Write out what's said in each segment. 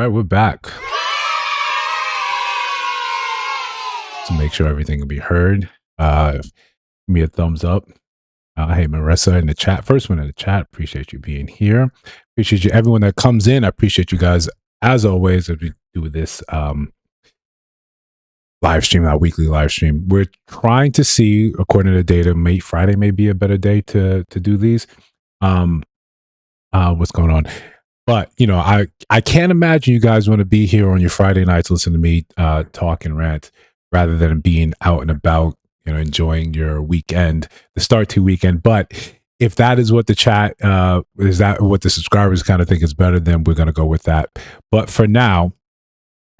right, we're back. To make sure everything can be heard, give me a thumbs up. Hey, Marissa in the chat. First one in the chat. Appreciate you being here. Appreciate you, everyone that comes in. I appreciate you guys, as always, as we do this live stream, our weekly live stream. We're trying to see, according to data, Friday may be a better day to do these. What's going on? But, you know, I can't imagine you guys want to be here on your Friday nights listening to me talk and rant rather than being out and about, you know, enjoying your weekend, the start to weekend. But if that is what the chat, is that what the subscribers kind of think is better, then we're going to go with that. But for now,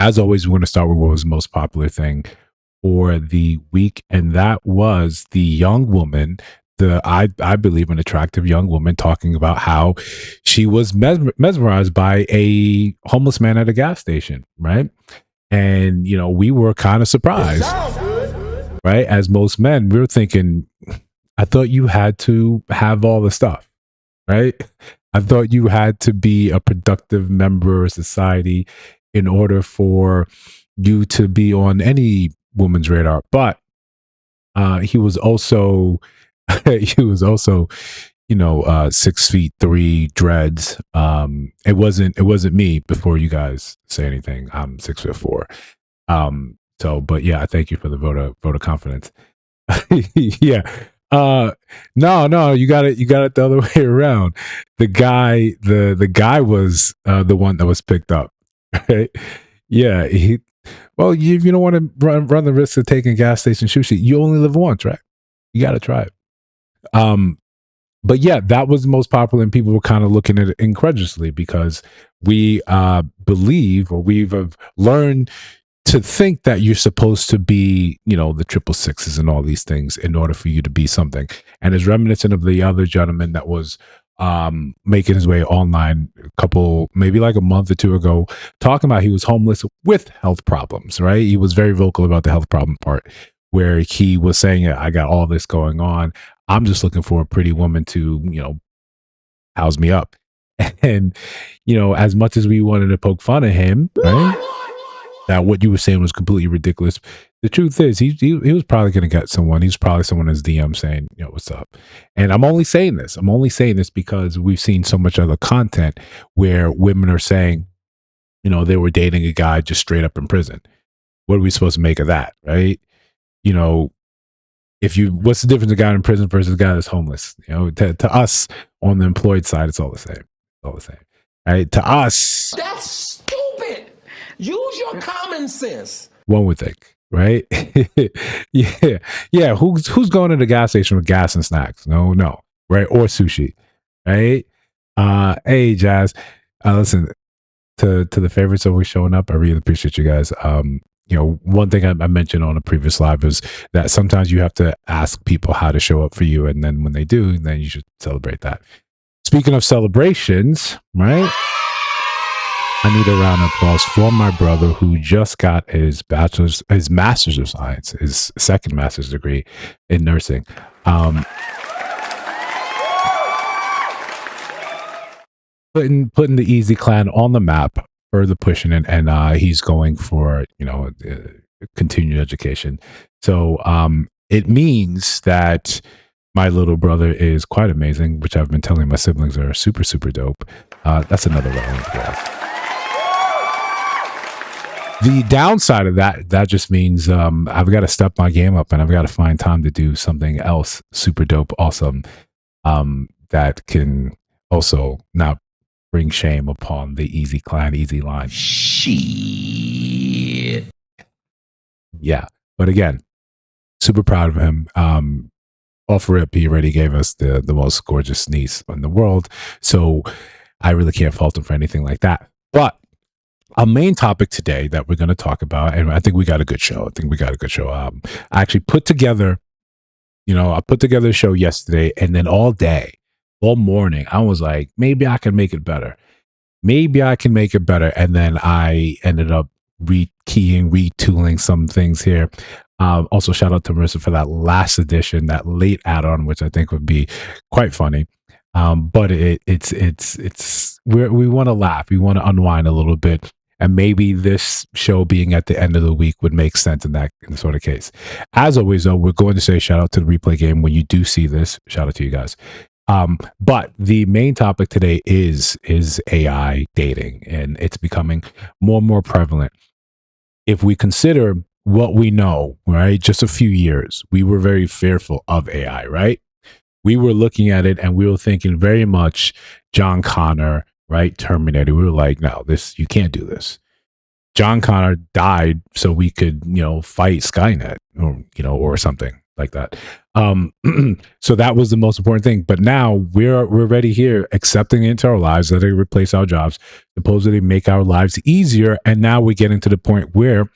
as always, we're going to start with what was the most popular thing for the week. And that was the young woman, I believe an attractive young woman, talking about how she was mesmerized by a homeless man at a gas station, right? And, you know, we were kind of surprised, right? As most men, we were thinking, I thought you had to have all the stuff, right? I thought you had to be a productive member of society in order for you to be on any woman's radar. But he was also, you know, 6'3", dreads. It wasn't me. Before you guys say anything, I'm 6'4". So, but yeah, I thank you for the vote of confidence. Yeah. No, you got it the other way around. The guy was the one that was picked up. Right? Yeah. Well, if you don't want to run the risk of taking gas station sushi, you only live once, right? You got to try it. But yeah, that was the most popular, and people were kind of looking at it incredulously because we believe, or we've learned to think that you're supposed to be, you know, the 666s and all these things in order for you to be something. And it's reminiscent of the other gentleman that was making his way online maybe like a month or two ago, talking about he was homeless with health problems, right? He was very vocal about the health problem part, where he was saying, I got all this going on. I'm just looking for a pretty woman to, you know, house me up. And, you know, as much as we wanted to poke fun at him, right? That what you were saying was completely ridiculous. The truth is, he was probably going to get someone. He's probably someone in his DM saying, you know, what's up? And I'm only saying this because we've seen so much other content where women are saying, you know, they were dating a guy just straight up in prison. What are we supposed to make of that, right? You know, what's the difference, a guy in prison versus a guy that's homeless? You know, to us on the employed side, it's all the same. It's all the same, right? To us, that's stupid. Use your common sense. One would think, right? Yeah. Who's going to the gas station with gas and snacks? No, right? Or sushi, right? Hey, Jazz, listen to the favorites always showing up. I really appreciate you guys. You know, one thing I mentioned on a previous live is that sometimes you have to ask people how to show up for you. And then when they do, then you should celebrate that. Speaking of celebrations, right? I need a round of applause for my brother who just got his master's of science, his second master's degree in nursing. Putting the Eze clan on the map, further pushing it, and he's going for, you know, continued education. So it means that my little brother is quite amazing, which I've been telling my siblings are super, super dope. That's another round of applause. The downside of that just means I've got to step my game up, and I've got to find time to do something else super dope, awesome, that can also not bring shame upon the Eze clan, Eze line. Shit. Yeah. But again, super proud of him. Off rip, he already gave us the most gorgeous niece in the world. So I really can't fault him for anything like that. But our main topic today that we're going to talk about, and I think we got a good show. I actually put together, I put together a show yesterday, and then all morning, I was like, maybe I can make it better. And then I ended up retooling some things here. Also, shout out to Marissa for that last edition, that late add-on, which I think would be quite funny. But we want to laugh. We want to unwind a little bit. And maybe this show being at the end of the week would make sense in that sort of case. As always, though, we're going to say shout out to the replay game. When you do see this, shout out to you guys. But the main topic today is AI dating, and it's becoming more and more prevalent. If we consider what we know, right, just a few years, we were very fearful of AI, right? We were looking at it and we were thinking very much John Connor, right? Terminator. We were like, no, you can't do this. John Connor died so we could, fight Skynet or something like that. So that was the most important thing. But now we're already here accepting it into our lives, letting it replace our jobs, supposedly make our lives easier. And now we're getting to the point where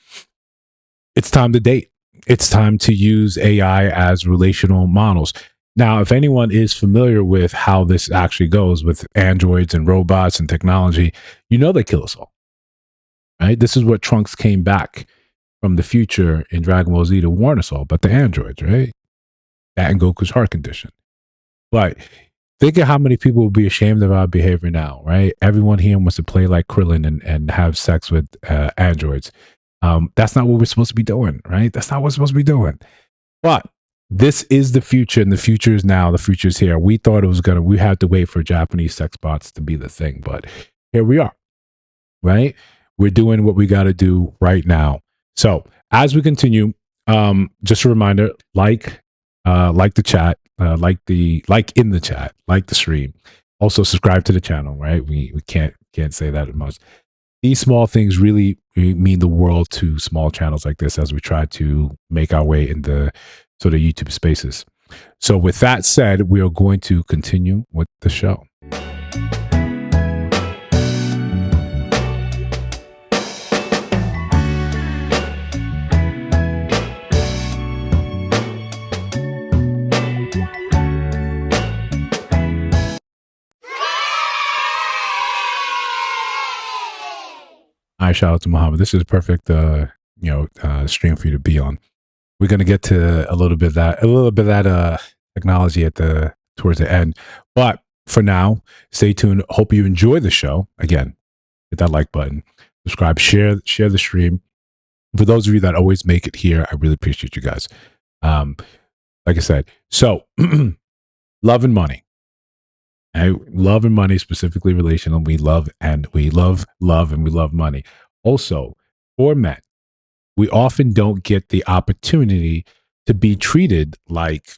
it's time to date. It's time to use AI as relational models. Now, if anyone is familiar with how this actually goes with androids and robots and technology, they kill us all. Right? This is what Trunks came back from the future in Dragon Ball Z to warn us all about the androids, right? That and Goku's heart condition. But think of how many people will be ashamed of our behavior now, right? Everyone here wants to play like Krillin and have sex with androids. That's not what we're supposed to be doing, right? That's not what we're supposed to be doing. But this is the future, and the future is now. The future is here. We thought we had to wait for Japanese sex bots to be the thing, but here we are, right? We're doing what we got to do right now. So as we continue, just a reminder, like the chat, like in the chat, like the stream. Also subscribe to the channel, right? We can't say that much. These small things really mean the world to small channels like this as we try to make our way in the sort of YouTube spaces. So with that said, we are going to continue with the show. All right, shout out to Muhammad. This is a perfect, stream for you to be on. We're going to get to a little bit of that technology towards the end. But for now, stay tuned. Hope you enjoy the show. Again, hit that like button, subscribe, share the stream. For those of you that always make it here, I really appreciate you guys. Like I said, so love and money. Love and money, specifically relational. We love love and we love money. Also, for men, we often don't get the opportunity to be treated like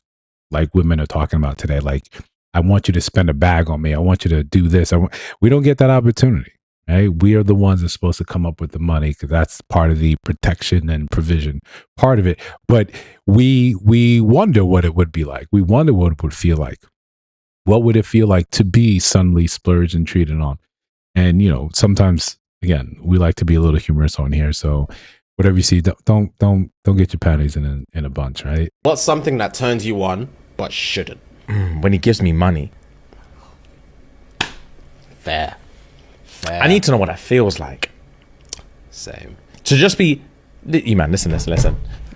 women are talking about today. Like, I want you to spend a bag on me. I want you to do this. We don't get that opportunity. Right? We are the ones that's supposed to come up with the money because that's part of the protection and provision part of it. But we wonder what it would be like. We wonder what it would feel like. What would it feel like to be suddenly splurged and treated on? And sometimes, again, we like to be a little humorous on here. So whatever you see, don't get your panties in a bunch, right? What's something that turns you on but shouldn't? When he gives me money. Fair. I need to know what that feels like. Same. To just be, man, listen.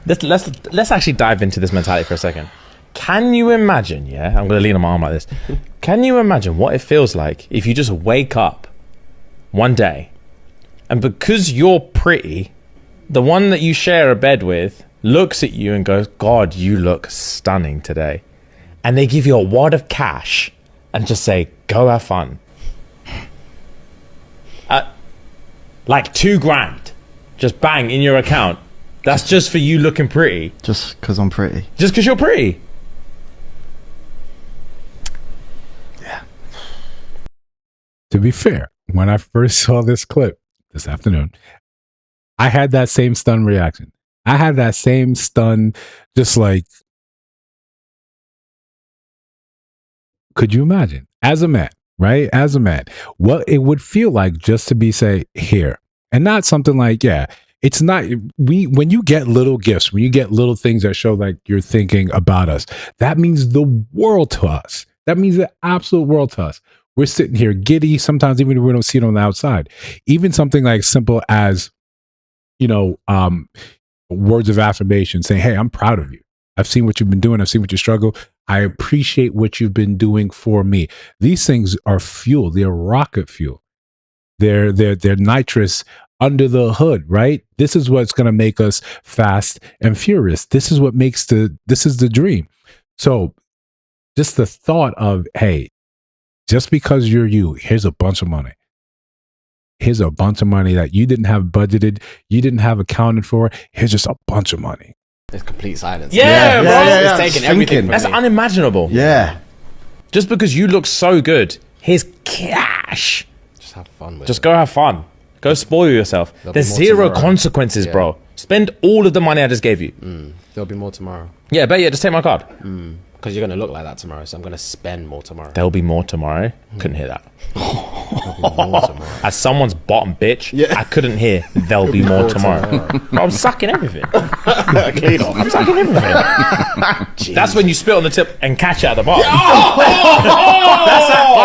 Let's actually dive into this mentality for a second. Can you imagine, I'm going to lean on my arm like this. Can you imagine what it feels like if you just wake up one day and because you're pretty, the one that you share a bed with looks at you and goes, God, you look stunning today. And they give you a wad of cash and just say, go have fun. Like $2,000, just bang in your account. That's just for you looking pretty. Just because I'm pretty. Just because you're pretty. Yeah. To be fair, when I first saw this clip this afternoon, I had that same stun reaction. I had that same stun, just like, could you imagine as a man, right? As a man, what it would feel like just to be say here and not something like, it's not when you get little gifts, when you get little things that show like you're thinking about us, that means the world to us. That means the absolute world to us. We're sitting here giddy, sometimes even if we don't see it on the outside. Even something like simple as, words of affirmation saying, hey, I'm proud of you. I've seen what you've been doing. I've seen what you struggle. I appreciate what you've been doing for me. These things are fuel. They're rocket fuel. They're nitrous under the hood, right? This is what's going to make us fast and furious. This is what makes this is the dream. So just the thought of, hey, just because you're you, here's a bunch of money. Here's a bunch of money that you didn't have budgeted, you didn't have accounted for. Here's just a bunch of money. It's complete silence. Yeah, bro. It's taking everything from That's me. unimaginable. Yeah. Just because you look so good, here's cash. Just have fun with Just it. go have fun. Go spoil yourself. There'll There's be more zero tomorrow. consequences, Yeah. bro. Spend all of the money I just gave you. There'll be more tomorrow. Yeah, bet yeah, just take my card. Because you're going to look like that tomorrow, so I'm going to spend more tomorrow. There'll be more tomorrow. Couldn't hear that. There'll be more tomorrow. As someone's bottom bitch, Yeah. I couldn't hear there'll be more tomorrow. Bro, I'm sucking everything. Clean off. I'm sucking everything. That's when you spit on the tip and catch it at the bottom.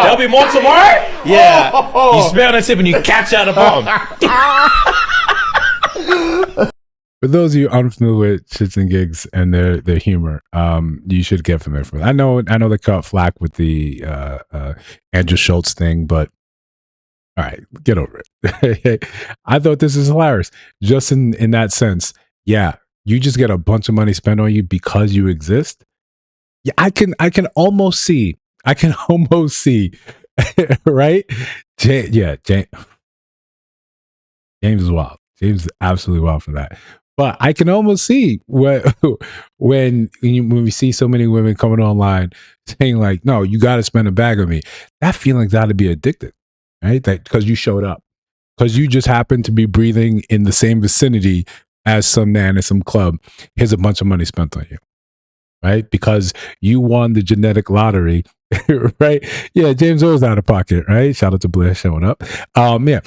There'll be more tomorrow? Yeah. You spit on the tip and you catch it at the bottom. For those of you unfamiliar with shits and gigs and their humor, you should get familiar with it. I know they caught flack with the Andrew Schultz thing, but all right, get over it. I thought this is hilarious. Just in that sense, yeah, you just get a bunch of money spent on you because you exist. Yeah, I can almost see. Right? James is wild. James is absolutely wild for that. But I can almost see when we see so many women coming online saying like, "No, you got to spend a bag on me." That feeling's got to be addictive, right? That because you showed up, because you just happened to be breathing in the same vicinity as some man at some club. Here's a bunch of money spent on you, right? Because you won the genetic lottery, right? Yeah, James always out of pocket, right? Shout out to Blair showing up. Yeah.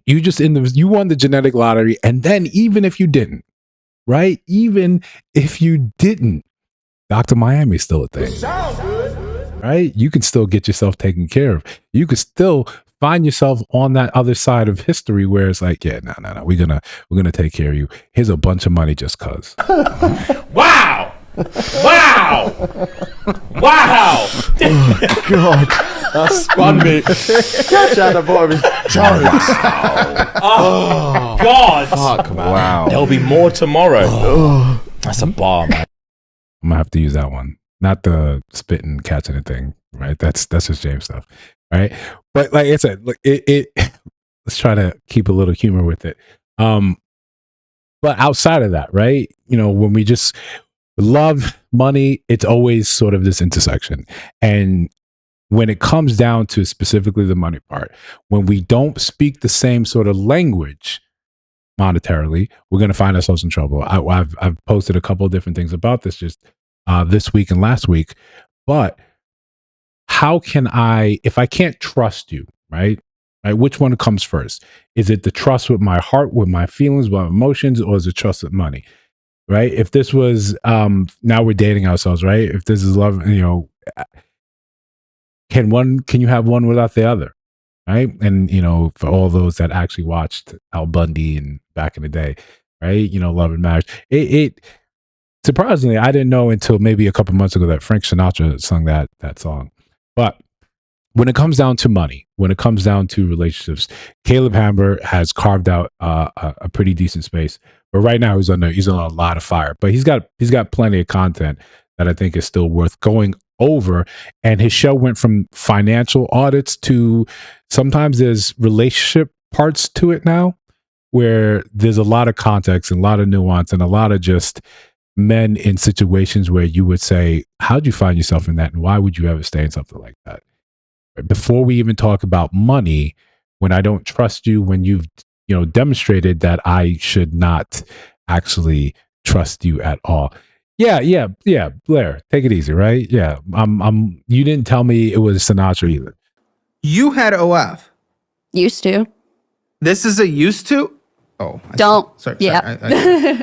You won the genetic lottery, and then even if you didn't, right? Even if you didn't, Dr. Miami's still a thing. Right? You can still get yourself taken care of. You could still find yourself on that other side of history where it's like, yeah, no, we're gonna take care of you. Here's a bunch of money just cause. Wow! God. That spun me. Catch out the bottom. God! Fuck, man. Wow. There'll be more tomorrow. That's a bar, man. I'm gonna have to use that one. Not the spit and catching the thing, right? That's just James stuff, right? But like I said, look, it let's try to keep a little humor with it. But outside of that, right? You know, when we just love money, it's always sort of this intersection. And when it comes down to specifically the money part, when we don't speak the same sort of language monetarily, we're going to find ourselves in trouble. I've posted a couple of different things about this just this week and last week. But how can if I can't trust you, right? Which one comes first? Is it the trust with my heart, with my feelings, with my emotions, or is it trust with money? Right? If this was now we're dating ourselves, right? If this is love, you know, can you have one without the other? Right? And you know, for all those that actually watched Al Bundy and back in the day, right? You know, Love and Marriage. It surprisingly, I didn't know until maybe a couple months ago that Frank Sinatra sung that song. But when it comes down to money, when it comes down to relationships, Caleb Hamber has carved out a pretty decent space. But right now he's on a lot of fire. But he's got plenty of content that I think is still worth going over. And his show went from financial audits to sometimes there's relationship parts to it now, where there's a lot of context and a lot of nuance and a lot of just men in situations where you would say, how'd you find yourself in that? And why would you ever stay in something like that? Before we even talk about money, when I don't trust you, when you've demonstrated that I should not actually trust you at all. Yeah. Blair, take it easy, right? Yeah, you didn't tell me it was Sinatra either. You had OF. Used to. This is a used to? Oh. Don't. Sorry. Yeah.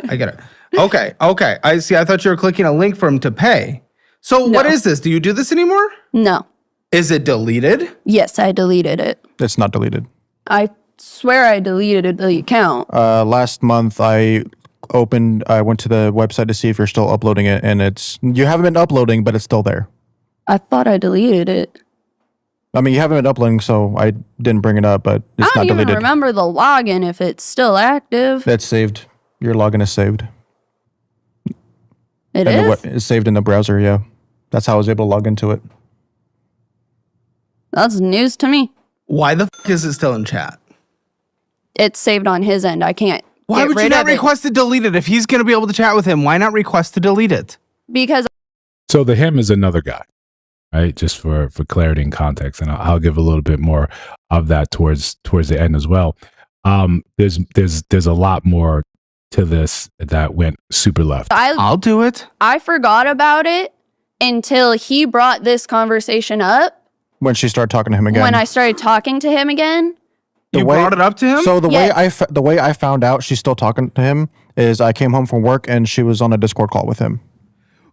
I get it. Okay. I see. I thought you were clicking a link for him to pay. So No. what is this? Do you do this anymore? No. Is it deleted? Yes, I deleted it. It's not deleted. I swear I deleted the account. Last month I went to the website to see if you're still uploading it, and you haven't been uploading, but it's still there. I thought I deleted it. I mean, you haven't been uploading, so I didn't bring it up, but it's I don't not even deleted. remember the login if it's still active. That's saved. Your login is saved. It And is? it's saved in the browser, yeah. That's how I was able to log into it. That's news to me. Why the is it still in chat? It's saved on his end. I can't. Why get would you rid not of it request to delete it if he's going to be able to chat with him? Why not request to delete it? because So the him is another guy, right? Just for clarity and context, and I'll give a little bit more of that towards the end as well. There's a lot more to this that went super left. I'll do it. I forgot about it until he brought this conversation up When she started talking to him again. when I started talking to him again. The You way- brought it up to him? So the Yes. way I found out she's still talking to him is I came home from work and she was on a Discord call with him.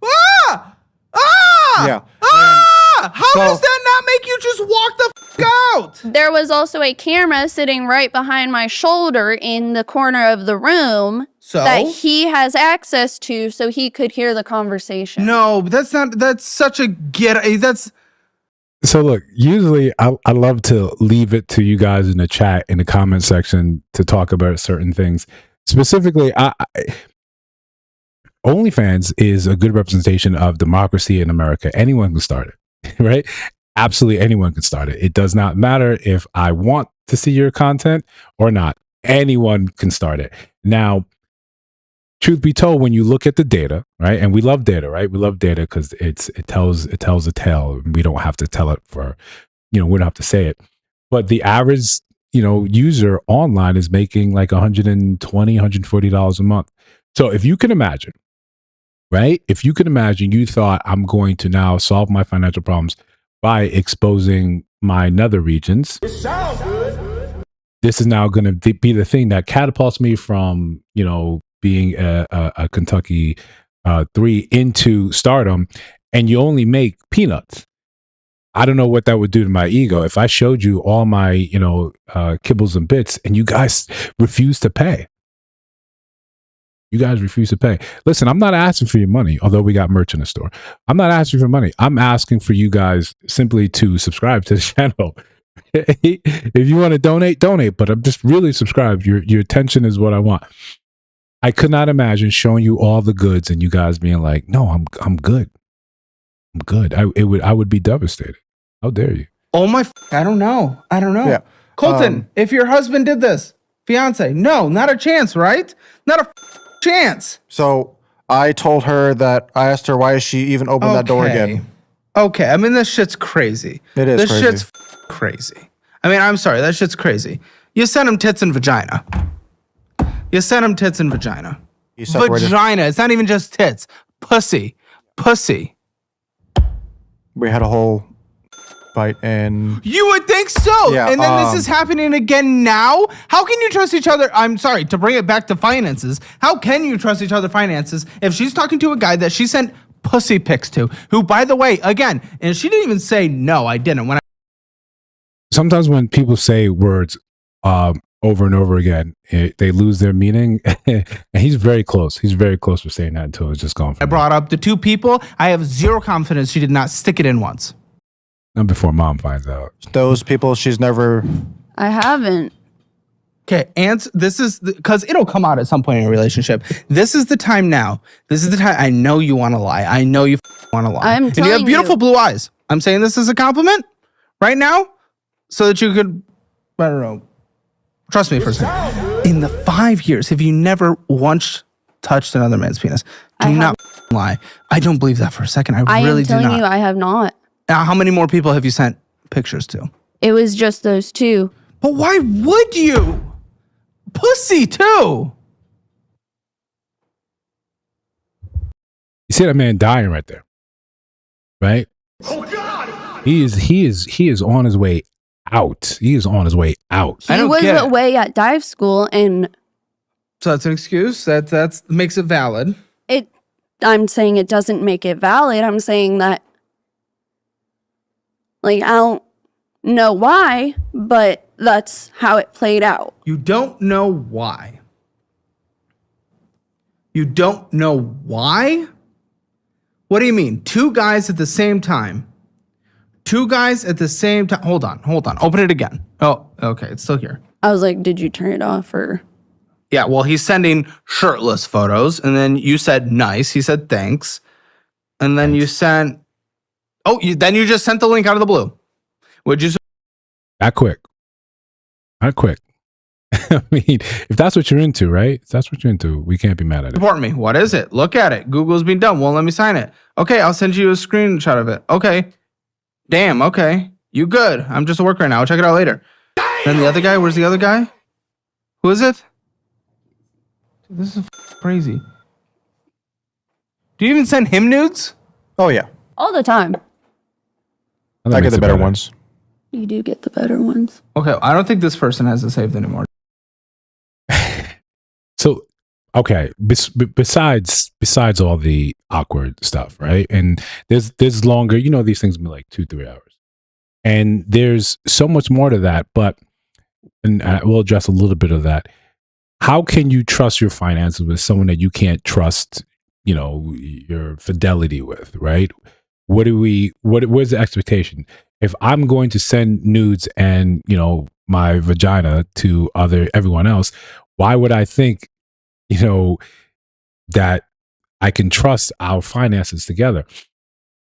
Ah! Ah! Yeah. Ah! How So- does that not make you just walk the out? There was also a camera sitting right behind my shoulder in the corner of the room So? that he has access to so he could hear the conversation. No, that's such a that's So look, usually I love to leave it to you guys in the chat, in the comment section, to talk about certain things. Specifically, OnlyFans is a good representation of democracy in America. Anyone can start it, right? Absolutely anyone can start it. It does not matter if I want to see your content or not. Anyone can start it. Now, truth be told, when you look at the data, right? And we love data, right? We love data because it tells a tale. We don't have to tell it for, we don't have to say it. But the average, user online is making like $120, $140 a month. So if you can imagine, right? If you can imagine, you thought, I'm going to now solve my financial problems by exposing my nether regions. This is now going to be the thing that catapults me from, being a Kentucky 3 into stardom, and you only make peanuts. I don't know what that would do to my ego if I showed you all my, kibbles and bits, and you guys refuse to pay. You guys refuse to pay. Listen, I'm not asking for your money, although we got merch in the store. I'm not asking for money. I'm asking for you guys simply to subscribe to the channel. If you want to donate, but I'm just really subscribed. Your attention is what I want. I could not imagine showing you all the goods and you guys being like, "No, I'm good. I'm good." I would be devastated. How dare you? oh my I don't know. Yeah. Colton, if your husband did this, fiance, no, not a chance, right? Not a chance. So I told her that I asked her why she even opened that door Okay. again. Okay, I mean, this shit's crazy. It is This crazy. shit's crazy. I mean, I'm sorry, that shit's crazy. You sent him tits and vagina. You sent him tits and vagina. He separated. Vagina. It's not even just tits. Pussy. We had a whole fight and You would think so. Yeah, And then this is happening again now. How can you trust each other? I'm sorry, to bring it back to finances. How can you trust each other finances if she's talking to a guy that she sent pussy pics to, who, by the way, again, and she didn't even say, no, I didn't. Sometimes when people say words over and over again, they lose their meaning. And he's very close. He's very close to saying that until it's just gone. I brought up the two people, I have zero confidence she did not stick it in once. And before mom finds out. those people she's never. I haven't. Okay, and this is because it'll come out at some point in a relationship. This is the time now. This is the time. I know you want to lie. I know you want to lie. I'm and you have telling beautiful you. blue eyes. I'm saying this as a compliment right now, so that you could, I don't know, trust me for a second. In the 5 years, have you never once touched another man's penis? Do I not lie. I don't believe that for a second. I really am do telling not. you, I have not. Now, how many more people have you sent pictures to? It was just those two. But why would you? Pussy too. You see that man dying right there, right? Oh God! He is on his way out. He is on his way out. I He don't was get it. away at dive school, and So that's an excuse. That makes it valid. I'm saying it doesn't make it valid. I'm saying that, I don't know why, but that's how it played out. You don't know why. You don't know why? What do you mean? Two guys at the same time two guys at the same time. Hold on. Open it again. Oh, okay. It's still here. I was like, did you turn it off or? Yeah, well, he's sending shirtless photos, and then you said nice. He said thanks, and then you sent. Oh, then you just sent the link out of the blue. Would you? That quick. Not quick. I mean, if that's what you're into, right? If that's what you're into, we can't be mad at it. Support me. What is it? Look at it. Google's been done. Won't let me sign it. Okay, I'll send you a screenshot of it. Okay. Damn. Okay. You good? I'm just a worker now. I'll check it out later. Then the other guy. Where's the other guy? Who is it? Dude, this is crazy. Do you even send him nudes? Oh yeah, All the time. That I get makes the it better ones. You do get the better ones. Okay, I don't think this person has it saved anymore. So, okay, besides all the awkward stuff, right? And there's longer, you know, these things be like 2-3 hours, and there's so much more to that. But and we'll address a little bit of that. How can you trust your finances with someone that you can't trust? You know, your fidelity with, right? Where's the expectation? If I'm going to send nudes and, you know, my vagina to everyone else, why would I think, you know, that I can trust our finances together?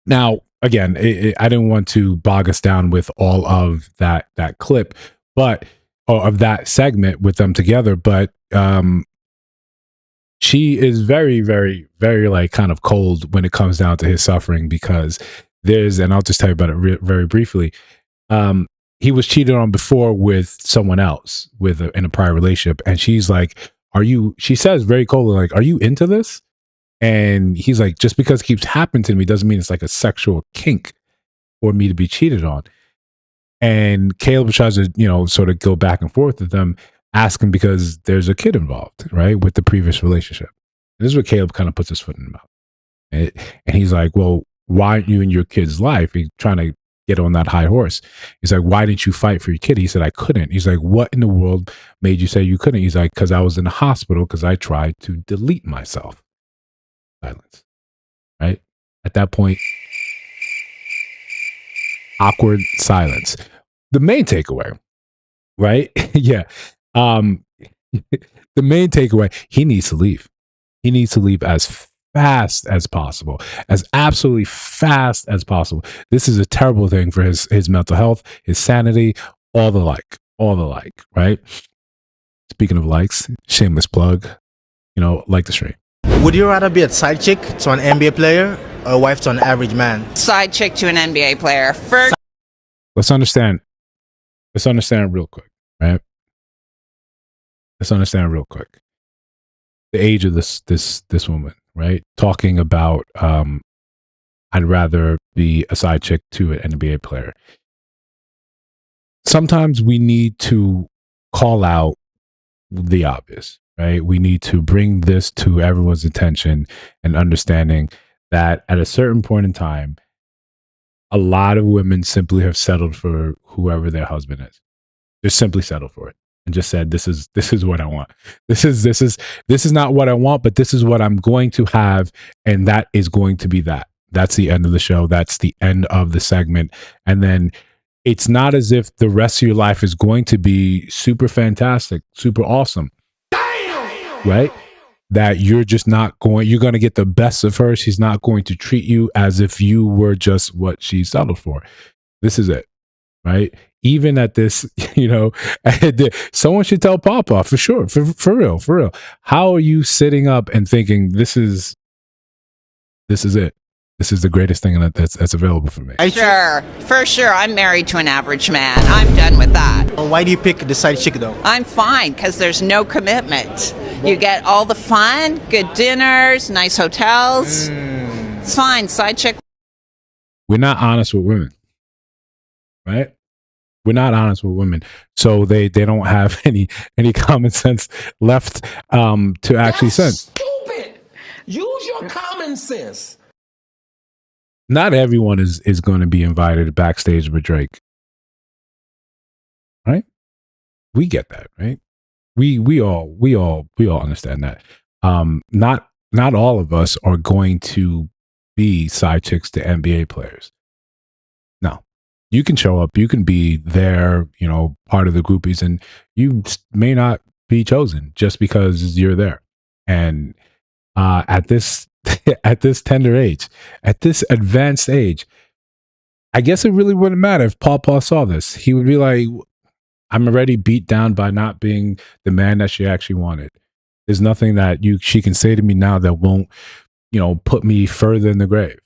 Now, again, I didn't want to bog us down with all of that clip, but or of that segment with them together, but she is very, very, very like kind of cold when it comes down to his suffering, because and I'll just tell you about it very briefly. He was cheated on before with someone else in a prior relationship. And she's like, she says very coldly, like, are you into this? And he's like, just because it keeps happening to me doesn't mean it's like a sexual kink for me to be cheated on. And Caleb tries to, you know, sort of go back and forth with them, asking because there's a kid involved, right, with the previous relationship. This is where Caleb kind of puts his foot in the mouth. And he's like, well, why aren't you in your kid's life? He's trying to get on that high horse. He's like, why didn't you fight for your kid? He said, I couldn't. He's like, what in the world made you say you couldn't? He's like, because I was in the hospital because I tried to delete myself. Silence. Right? At that point, awkward silence. The main takeaway, right? Yeah. The main takeaway, he needs to leave. He needs to leave as fast as possible, as absolutely fast as possible. This is a terrible thing for his mental health, his sanity, all the like, right? Speaking of likes, shameless plug, you know, like the stream. Would you rather be a side chick to an NBA player or a wife to an average man? Side chick to an NBA player. First. Let's understand real quick, right? Let's understand real quick the age of this woman, right? Talking about I'd rather be a side chick to an NBA player. Sometimes we need to call out the obvious, right? We need to bring this to everyone's attention and understanding that at a certain point in time, a lot of women simply have settled for whoever their husband is. Just simply settled for it and just said, this is what I want. This is not what I want, but this is what I'm going to have. And that is going to be that. That's the end of the show. That's the end of the segment. And then it's not as if the rest of your life is going to be super fantastic, super awesome. Right? That you're going to get the best of her. She's not going to treat you as if you were just what she settled for. This is it. Right? Even at this, you know, someone should tell Papa for sure, for real. How are you sitting up and thinking this is it? This is the greatest thing that's available for me. Sure, for sure. I'm married to an average man. I'm done with that. Why do you pick the side chick though? I'm fine because there's no commitment. You get all the fun, good dinners, nice hotels. It's fine. Side chick. We're not honest with women, right? We're not honest with women, so they don't have any common sense left to actually send. Stupid. Use your common sense. Not everyone is going to be invited backstage with Drake, right? We get that, right? We all understand that. Not all of us are going to be side chicks to NBA players. No, you can show up, you can be there, part of the groupies, and you may not be chosen just because you're there. And at this at this tender age, at this advanced age, I guess it really wouldn't matter if Paw saw this. He would be like, I'm already beat down by not being the man that she actually wanted. There's nothing that she can say to me now that won't, put me further in the grave.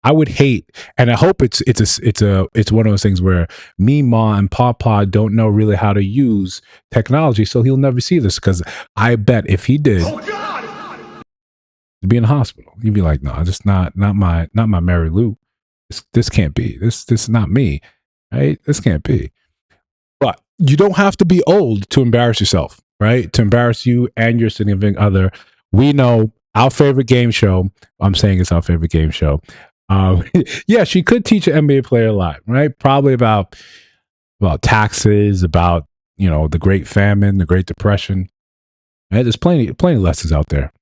I would hate, and I hope it's one of those things where me, Ma, and Papa don't know really how to use technology, so he'll never see this. Because I bet if he did, he'd be in the hospital. He'd be like, "No, just not my Mary Lou. This can't be. This is not me, right? This can't be." But you don't have to be old to embarrass yourself, right? To embarrass you and your significant other. We know our favorite game show. I'm saying it's our favorite game show. Yeah, she could teach an NBA player a lot, right? Probably about taxes, about the Great Famine, the Great Depression. Right? There's plenty of lessons out there.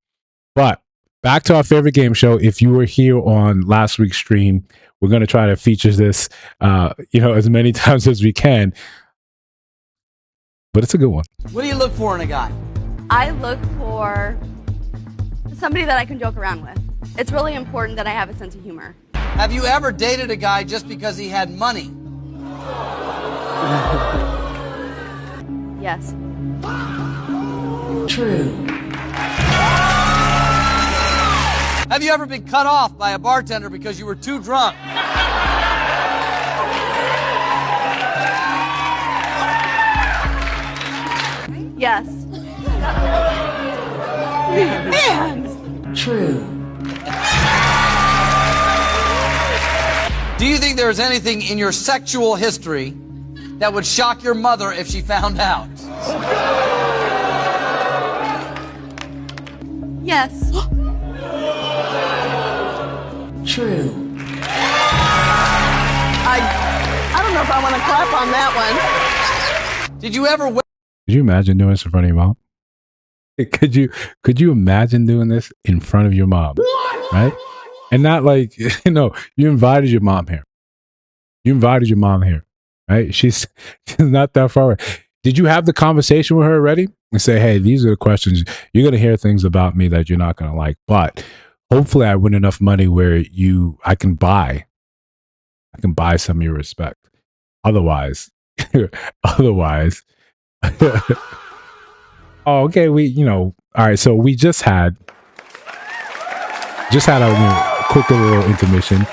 But back to our favorite game show. If you were here on last week's stream, we're going to try to feature this, as many times as we can. But it's a good one. What do you look for in a guy? I look for somebody that I can joke around with. It's really important that I have a sense of humor. Have you ever dated a guy just because he had money? Yes. True. Have you ever been cut off by a bartender because you were too drunk? Yes. Man! True. Do you think there's anything in your sexual history that would shock your mother if she found out? Yes. True. I don't know if I want to clap on that one. Did you ever... Could you imagine doing this in front of your mom? Could you imagine doing this in front of your mom? Right? And not like, you invited your mom here. Right? She's not that far away. Did you have the conversation with her already? And say, hey, these are the questions. You're going to hear things about me that you're not going to like. But hopefully I win enough money where I can buy some of your respect. Otherwise, oh, okay. All right. So we just had a quick little intermission.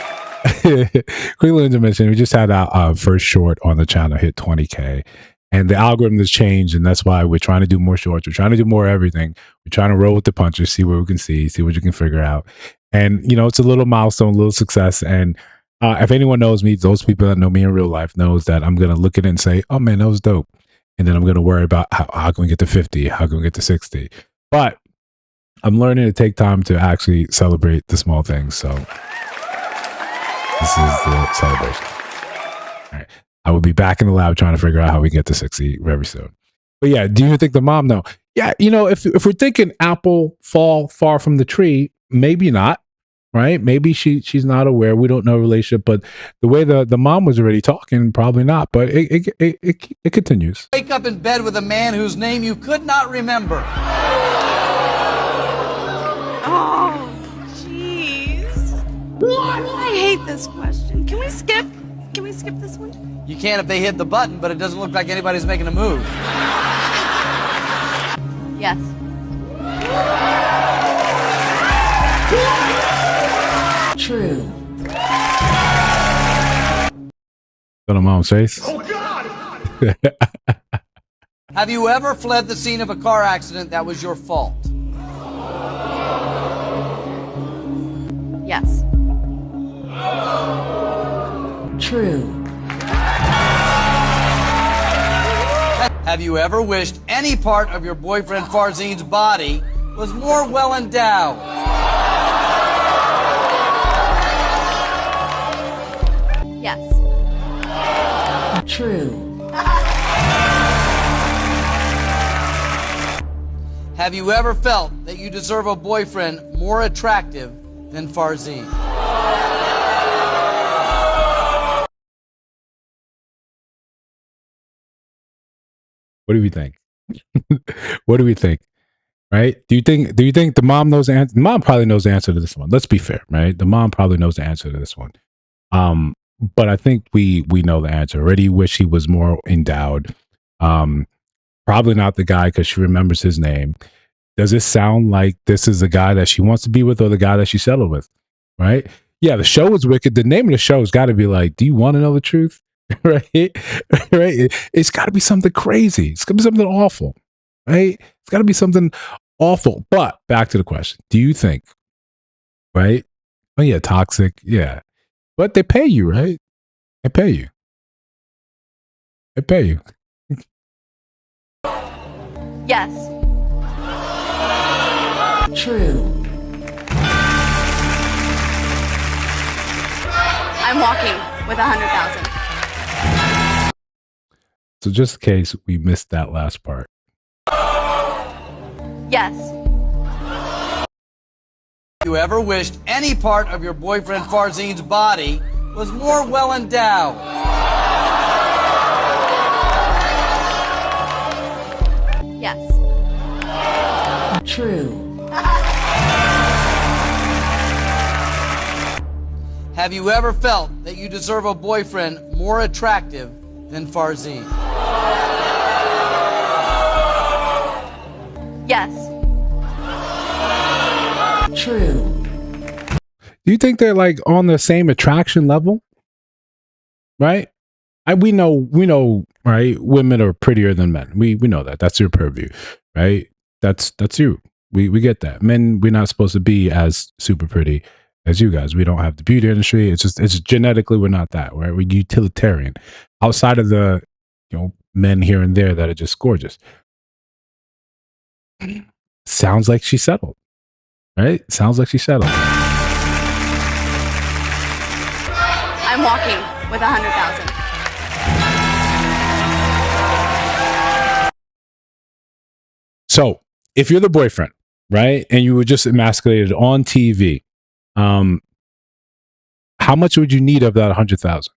We just had our first short on the channel hit 20K, and the algorithm has changed, and that's why we're trying to do more shorts. We're trying to do more everything. We're trying to roll with the punches, see what we can see what you can figure out. And it's a little milestone, a little success. And if anyone knows me, those people that know me in real life knows that I'm gonna look at it and say, "Oh man, that was dope." And then I'm going to worry about how can we get to 50? How can we get to 60? But I'm learning to take time to actually celebrate the small things. So this is the celebration. All right. I will be back in the lab trying to figure out how we get to 60 very soon. But yeah, do you think the mom know? Yeah, if we're thinking apple fall far from the tree, maybe not. Right? Maybe she's not aware. We don't know relationship, but the way the mom was already talking, probably not. But it continues. Wake up in bed with a man whose name you could not remember. Oh, jeez. I hate this question. Can we skip this one? You can if they hit the button, but it doesn't look like anybody's making a move. Yes. True. On a mom's face. Oh God! Have you ever fled the scene of a car accident that was your fault? Yes. True. Have you ever wished any part of your boyfriend Farzine's body was more well endowed? Yes. True. Have you ever felt that you deserve a boyfriend more attractive than Farzine? What do we think? What do we think? Right? Do you think the mom knows the answer? The mom probably knows the answer to this one. Let's be fair, right? The mom probably knows the answer to this one. But I think we know the answer already. Wish he was more endowed. Probably not the guy because she remembers his name. Does it sound like this is the guy that she wants to be with or the guy that she settled with? Right? Yeah, the show is wicked. The name of the show has got to be like, do you want to know the truth? Right? Right? It's got to be something crazy. It's got to be something awful. Right? It's got to be something awful. But back to the question. Do you think, right? Oh, yeah, toxic. Yeah. But they pay you, right? They pay you. They pay you. Yes. True. I'm walking with 100,000. So just in case we missed that last part. Yes. You ever wished any part of your boyfriend Farzine's body was more well endowed? Yes. True. Have you ever felt that you deserve a boyfriend more attractive than Farzine? Yes. True. Do you think they're like on the same attraction level? Right? We know, right? Women are prettier than men. We know that. That's your purview, right? That's you. We get that. Men, we're not supposed to be as super pretty as you guys. We don't have the beauty industry. It's genetically we're not that, right? We're utilitarian. Outside of the, men here and there that are just gorgeous. Sounds like she settled. Right? Sounds like she settled. I'm walking with 100,000. So, if you're the boyfriend, right, and you were just emasculated on TV, how much would you need of that 100,000?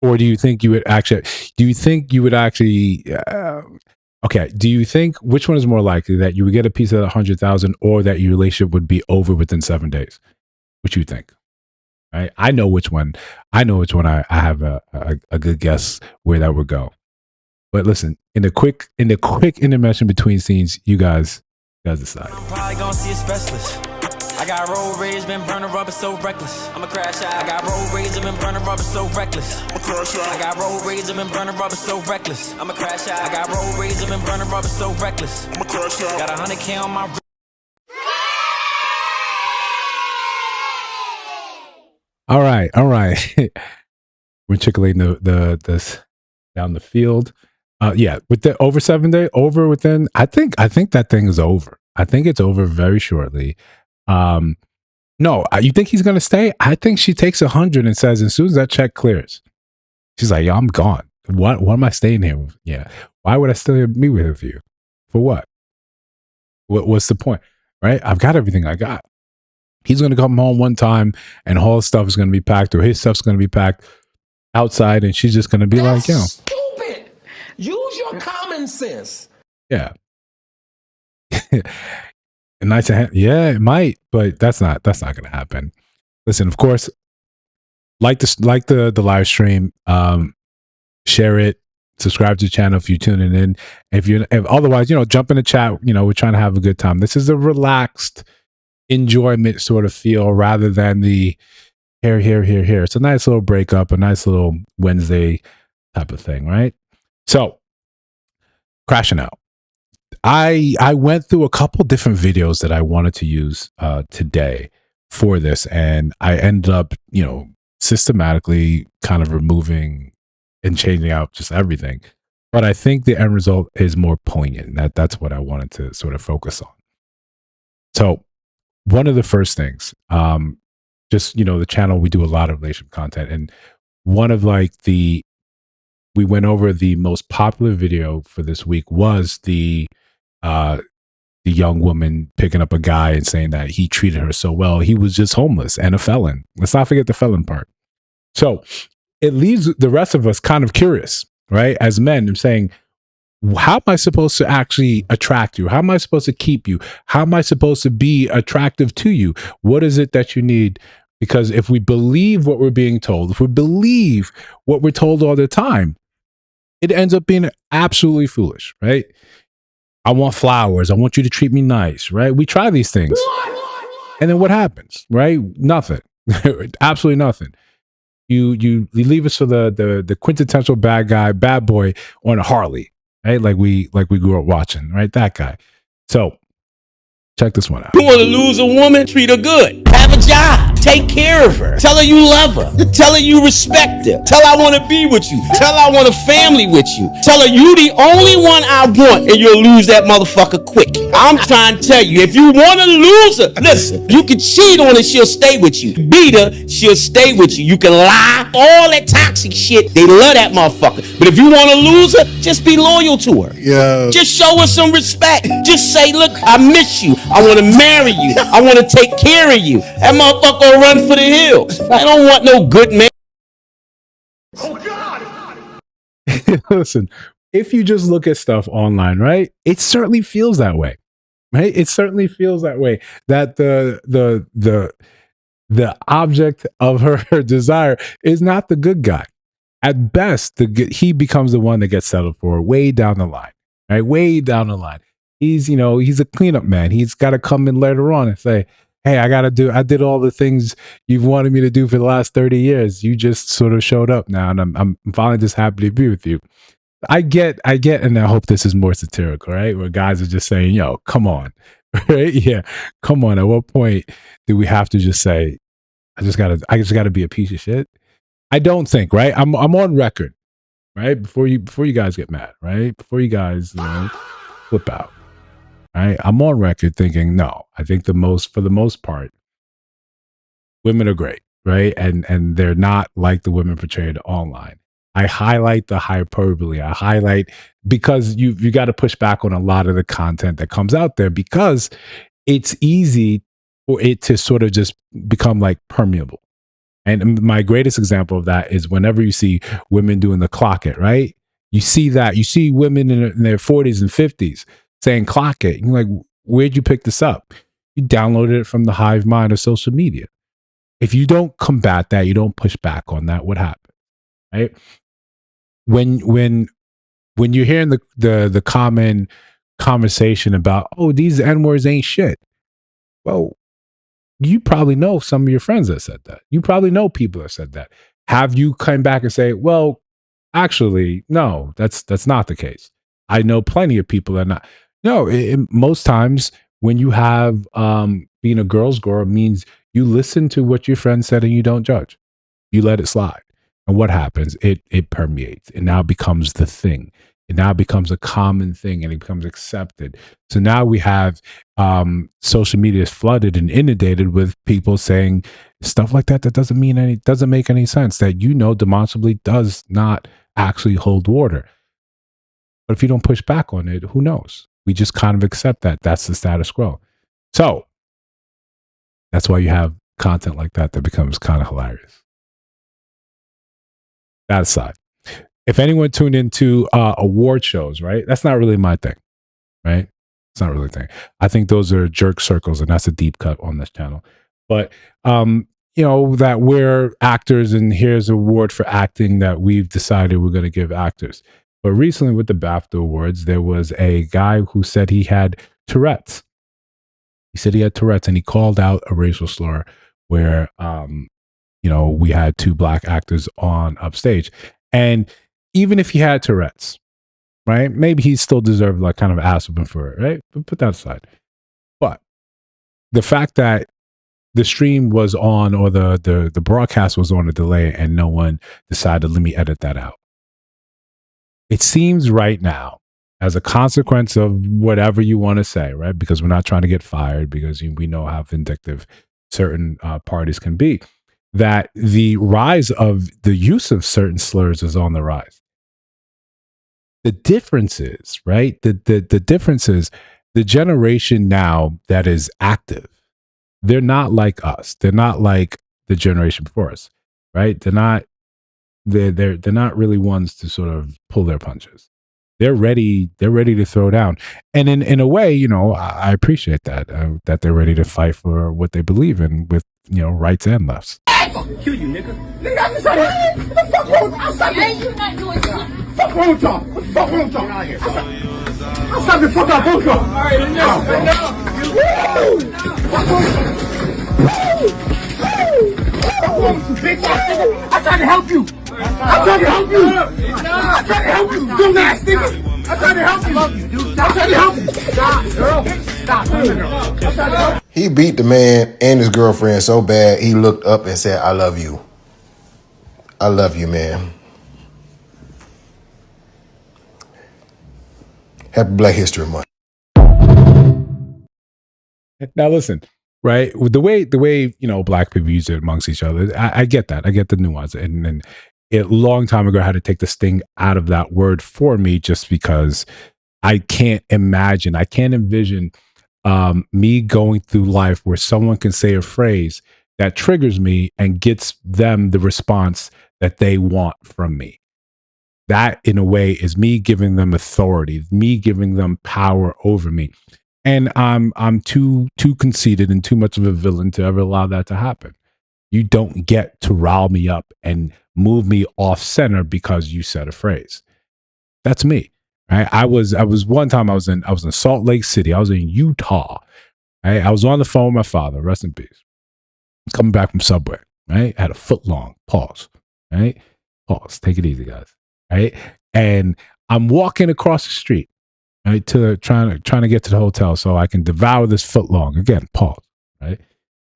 Or do you think you would actually? Okay. Do you think which one is more likely that you would get a piece of that 100,000, or that your relationship would be over within 7 days? What you think? Right? I know which one. I have a good guess where that would go. But listen, in the quick intermission between scenes, you guys decide. I'm probably gonna see a specialist. I got road rage, been burning rubber so reckless. I'ma crash out. I got road rage, I've been burning rubber so reckless. I'ma crash out. I got road rage, I've been burning rubber so reckless. I'ma crash out. I got road rage, I've been burning rubber so reckless. I'ma crash out. Got 100K on my. All right. We're chickling the down the field. Yeah, with the over 7 day, over within. I think that thing is over. I think it's over very shortly. No, you think he's gonna stay? I think she takes 100 and says, as soon as that check clears, she's like, "Yo, I'm gone. What am I staying here with? Yeah, why would I still be with you? For what? What's the point? Right? I've got everything I got. He's gonna come home one time, and all his stuff is gonna be packed, or his stuff's gonna be packed outside, and she's just gonna be like, yo, stupid. Use your common sense. yeah." A nice hand, yeah, it might, but that's not going to happen. Listen, of course, like the live stream, share it, subscribe to the channel if you're tuning in. If otherwise, jump in the chat. We're trying to have a good time. This is a relaxed enjoyment sort of feel rather than the here. It's a nice little breakup, a nice little Wednesday type of thing, right? So, crashing out. I went through a couple different videos that I wanted to use today for this, and I ended up, systematically kind of removing and changing out just everything. But I think the end result is more poignant. That's what I wanted to sort of focus on. So one of the first things, just the channel, we do a lot of relationship content, and one of we went over the most popular video for this week was the young woman picking up a guy and saying that he treated her so well. He was just homeless and a felon. Let's not forget the felon part. So it leaves the rest of us kind of curious, right? As men, I'm saying, how am I supposed to actually attract you? How am I supposed to keep you? How am I supposed to be attractive to you? What is it that you need? Because if we believe what we're being told, if we believe what we're told all the time, it ends up being absolutely foolish, right? I want flowers. I want you to treat me nice, right? We try these things. And then what happens, right? Nothing. Absolutely nothing. You leave us for the quintessential bad guy, bad boy on a Harley, right? Like we grew up watching, right? That guy. So check this one out. You want to lose a woman? Treat her good. Have a job. Take care of her. Tell her you love her. Tell her you respect her. Tell her I want to be with you. Tell her I want a family with you. Tell her you the only one I want, and you'll lose that motherfucker quick. I'm trying to tell you, if you want to lose her, listen, you can cheat on her, she'll stay with you. Beat her, she'll stay with you. You can lie, all that toxic shit, they love that motherfucker. But if you want to lose her, just be loyal to her. Yeah. Just show her some respect. Just say, look, I miss you. I want to marry you. I want to take care of you. That motherfucker will run for the hills. I don't want no good man. Listen, if you just look at stuff online, right? It certainly feels that way, right? It certainly feels that way. That the object of her desire is not the good guy. At best, he becomes the one that gets settled for way down the line, right? Way down the line. He's a cleanup man. He's got to come in later on and say, hey, I did all the things you've wanted me to do for the last 30 years. You just sort of showed up now, and I'm finally just happy to be with you. I get, and I hope this is more satirical, right? Where guys are just saying, yo, come on, right? Yeah, come on. At what point do we have to just say, I just gotta be a piece of shit? I don't think, right? I'm on record, right? Before you guys get mad, right? Before you guys, flip out. Right? I'm on record thinking, no, I think for the most part, women are great, right? And they're not like the women portrayed online. I highlight the hyperbole. I highlight because you got to push back on a lot of the content that comes out there because it's easy for it to sort of just become like permeable. And my greatest example of that is whenever you see women doing the clock it, right? You see women in their 40s and 50s saying clock it. You're like, where'd you pick this up? You downloaded it from the hive mind of social media. If you don't combat that, you don't push back on that, what happens? Right? When you're hearing the common conversation about, oh, these N-words ain't shit. Well, you probably know some of your friends that said that. You probably know people that said that. Have you come back and say, well, actually, no, that's not the case. I know plenty of people that not. No, most times when you have being a girl's girl means you listen to what your friend said and you don't judge. You let it slide. And what happens? It permeates. It now becomes the thing. It now becomes a common thing and it becomes accepted. So now we have social media is flooded and inundated with people saying stuff like that doesn't make any sense, that demonstrably does not actually hold water. But if you don't push back on it, who knows? We just kind of accept that. That's the status quo. So that's why you have content like that becomes kind of hilarious. That aside, if anyone tuned into award shows, right? That's not really my thing, right? It's not really a thing. I think those are jerk circles, and that's a deep cut on this channel. But that we're actors, and here's an award for acting that we've decided we're going to give actors. But recently with the BAFTA Awards, there was a guy who said he had Tourette's. He said he had Tourette's, and he called out a racial slur where, we had two black actors on upstage. And even if he had Tourette's, right, maybe he still deserved like kind of ass whipping for it, right? But put that aside. But the fact that the stream was on, or the broadcast was on a delay, and no one decided, let me edit that out. It seems right now, as a consequence of whatever you want to say, right? Because we're not trying to get fired, because we know how vindictive certain parties can be, that the rise of the use of certain slurs is on the rise. The difference is, right? The difference is the generation now that is active, they're not like us. They're not like the generation before us, right? They're not really ones to sort of pull their punches. they're ready to throw down. And in a way, you know, I appreciate that that they're ready to fight for what they believe in with, you know, rights and lefts. Kill you, nigga. Nigga, I just said, what the fuck wrong with you? Outside you not doing something. What the fuck wrong with y'all? What the fuck wrong with y'all? Out here. Outside the fuck out, both y'all. All right, enough. Woo! Fuck wrong with you? Fuck wrong with you, bitch ass nigga? I tried to help you. I tried to help you. I tried to help you. Dumb ass nigga. I tried to help you. I tried to help you. Stop, girl. Stop. I tried to help you. He beat the man and his girlfriend so bad, he looked up and said, I love you. I love you, man. Happy Black History Month. Now listen, right? With the way you know black people use it amongst each other, I get that. I get the nuance, and a long time ago, I had to take the sting out of that word for me, just because I can't envision me going through life where someone can say a phrase that triggers me and gets them the response that they want from me. That, in a way, is me giving them authority, me giving them power over me. And I'm too conceited and too much of a villain to ever allow that to happen. You don't get to rile me up and move me off center because you said a phrase. That's me. Right? I was one time I was in Salt Lake City. I was in Utah. Right? I was on the phone with my father. Rest in peace. Coming back from Subway. Right? I had a foot long pause. Right? Pause. Take it easy, guys. Right? And I'm walking across the street. Right? To trying to get to the hotel so I can devour this foot long. Again, pause. Right?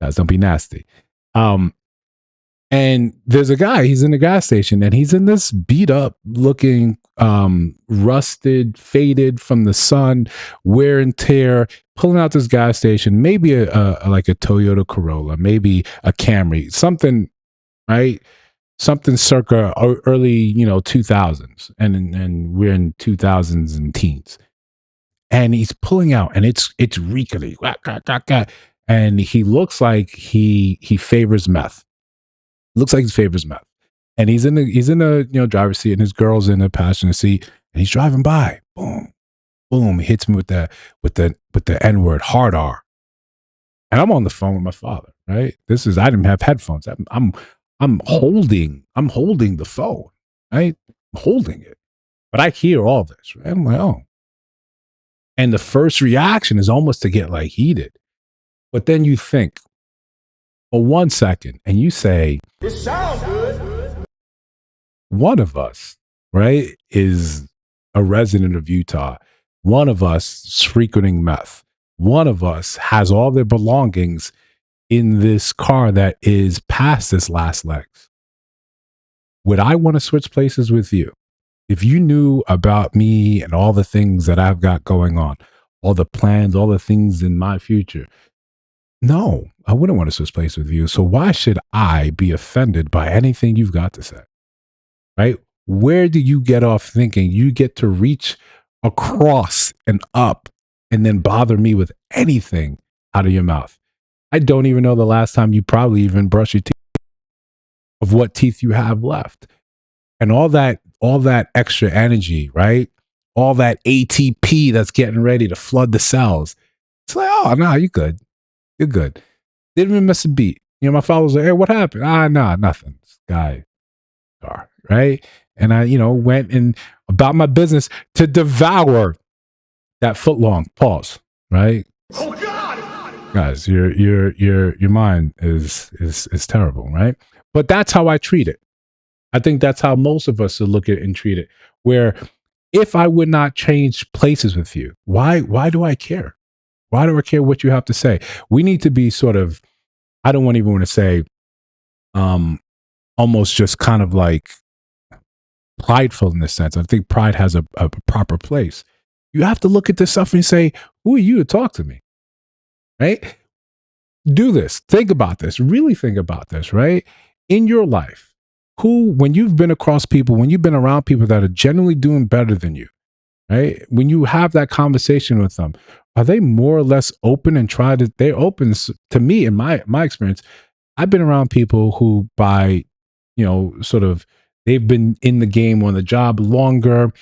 Guys, don't be nasty. And there's a guy, he's in the gas station and he's in this beat up looking, rusted, faded from the sun, wear and tear, pulling out this gas station, maybe like a Toyota Corolla, maybe a Camry, something, right? Something circa early, you know, 2000s. And we're in 2000s and teens. And he's pulling out and it's reekily. And he looks like he favors meth. Looks like he favors meth. And he's in the you know driver's seat and his girl's in the passenger seat and he's driving by. Boom. Boom. He hits me with the N-word, hard R. And I'm on the phone with my father, right? I didn't have headphones. I'm holding the phone, right? I'm holding it. But I hear all this, right? I'm like, oh. And the first reaction is almost to get like heated. But then you think for 1 second and you say, it sounds good. One of us, right, is a resident of Utah. One of us is frequenting meth. One of us has all their belongings in this car that is past its last legs. Would I want to switch places with you? If you knew about me and all the things that I've got going on, all the plans, all the things in my future, no, I wouldn't want to switch places with you. So why should I be offended by anything you've got to say? Right? Where do you get off thinking you get to reach across and up and then bother me with anything out of your mouth? I don't even know the last time you probably even brushed your teeth, of what teeth you have left. And all that extra energy, right? All that ATP that's getting ready to flood the cells. It's like, oh, no, you're good. You're good. Didn't even miss a beat. You know, my father was like, hey, what happened? Nah, nothing. This guy, right? And I, you know, went and about my business to devour that foot long pause, right? Oh God! Guys, your mind is terrible, right? But that's how I treat it. I think that's how most of us should look at it and treat it. Where if I would not change places with you, why do I care? Why do I care what you have to say? We need to be sort of, I don't even want to say, almost just kind of like prideful in this sense. I think pride has a proper place. You have to look at this stuff and say, who are you to talk to me? Right? Do this. Think about this. Really think about this, right? In your life, when you've been across people, when you've been around people that are generally doing better than you, right? When you have that conversation with them, are they more or less open and they're open to me in my experience. I've been around people who by, you know, sort of, they've been in the game on the job longer.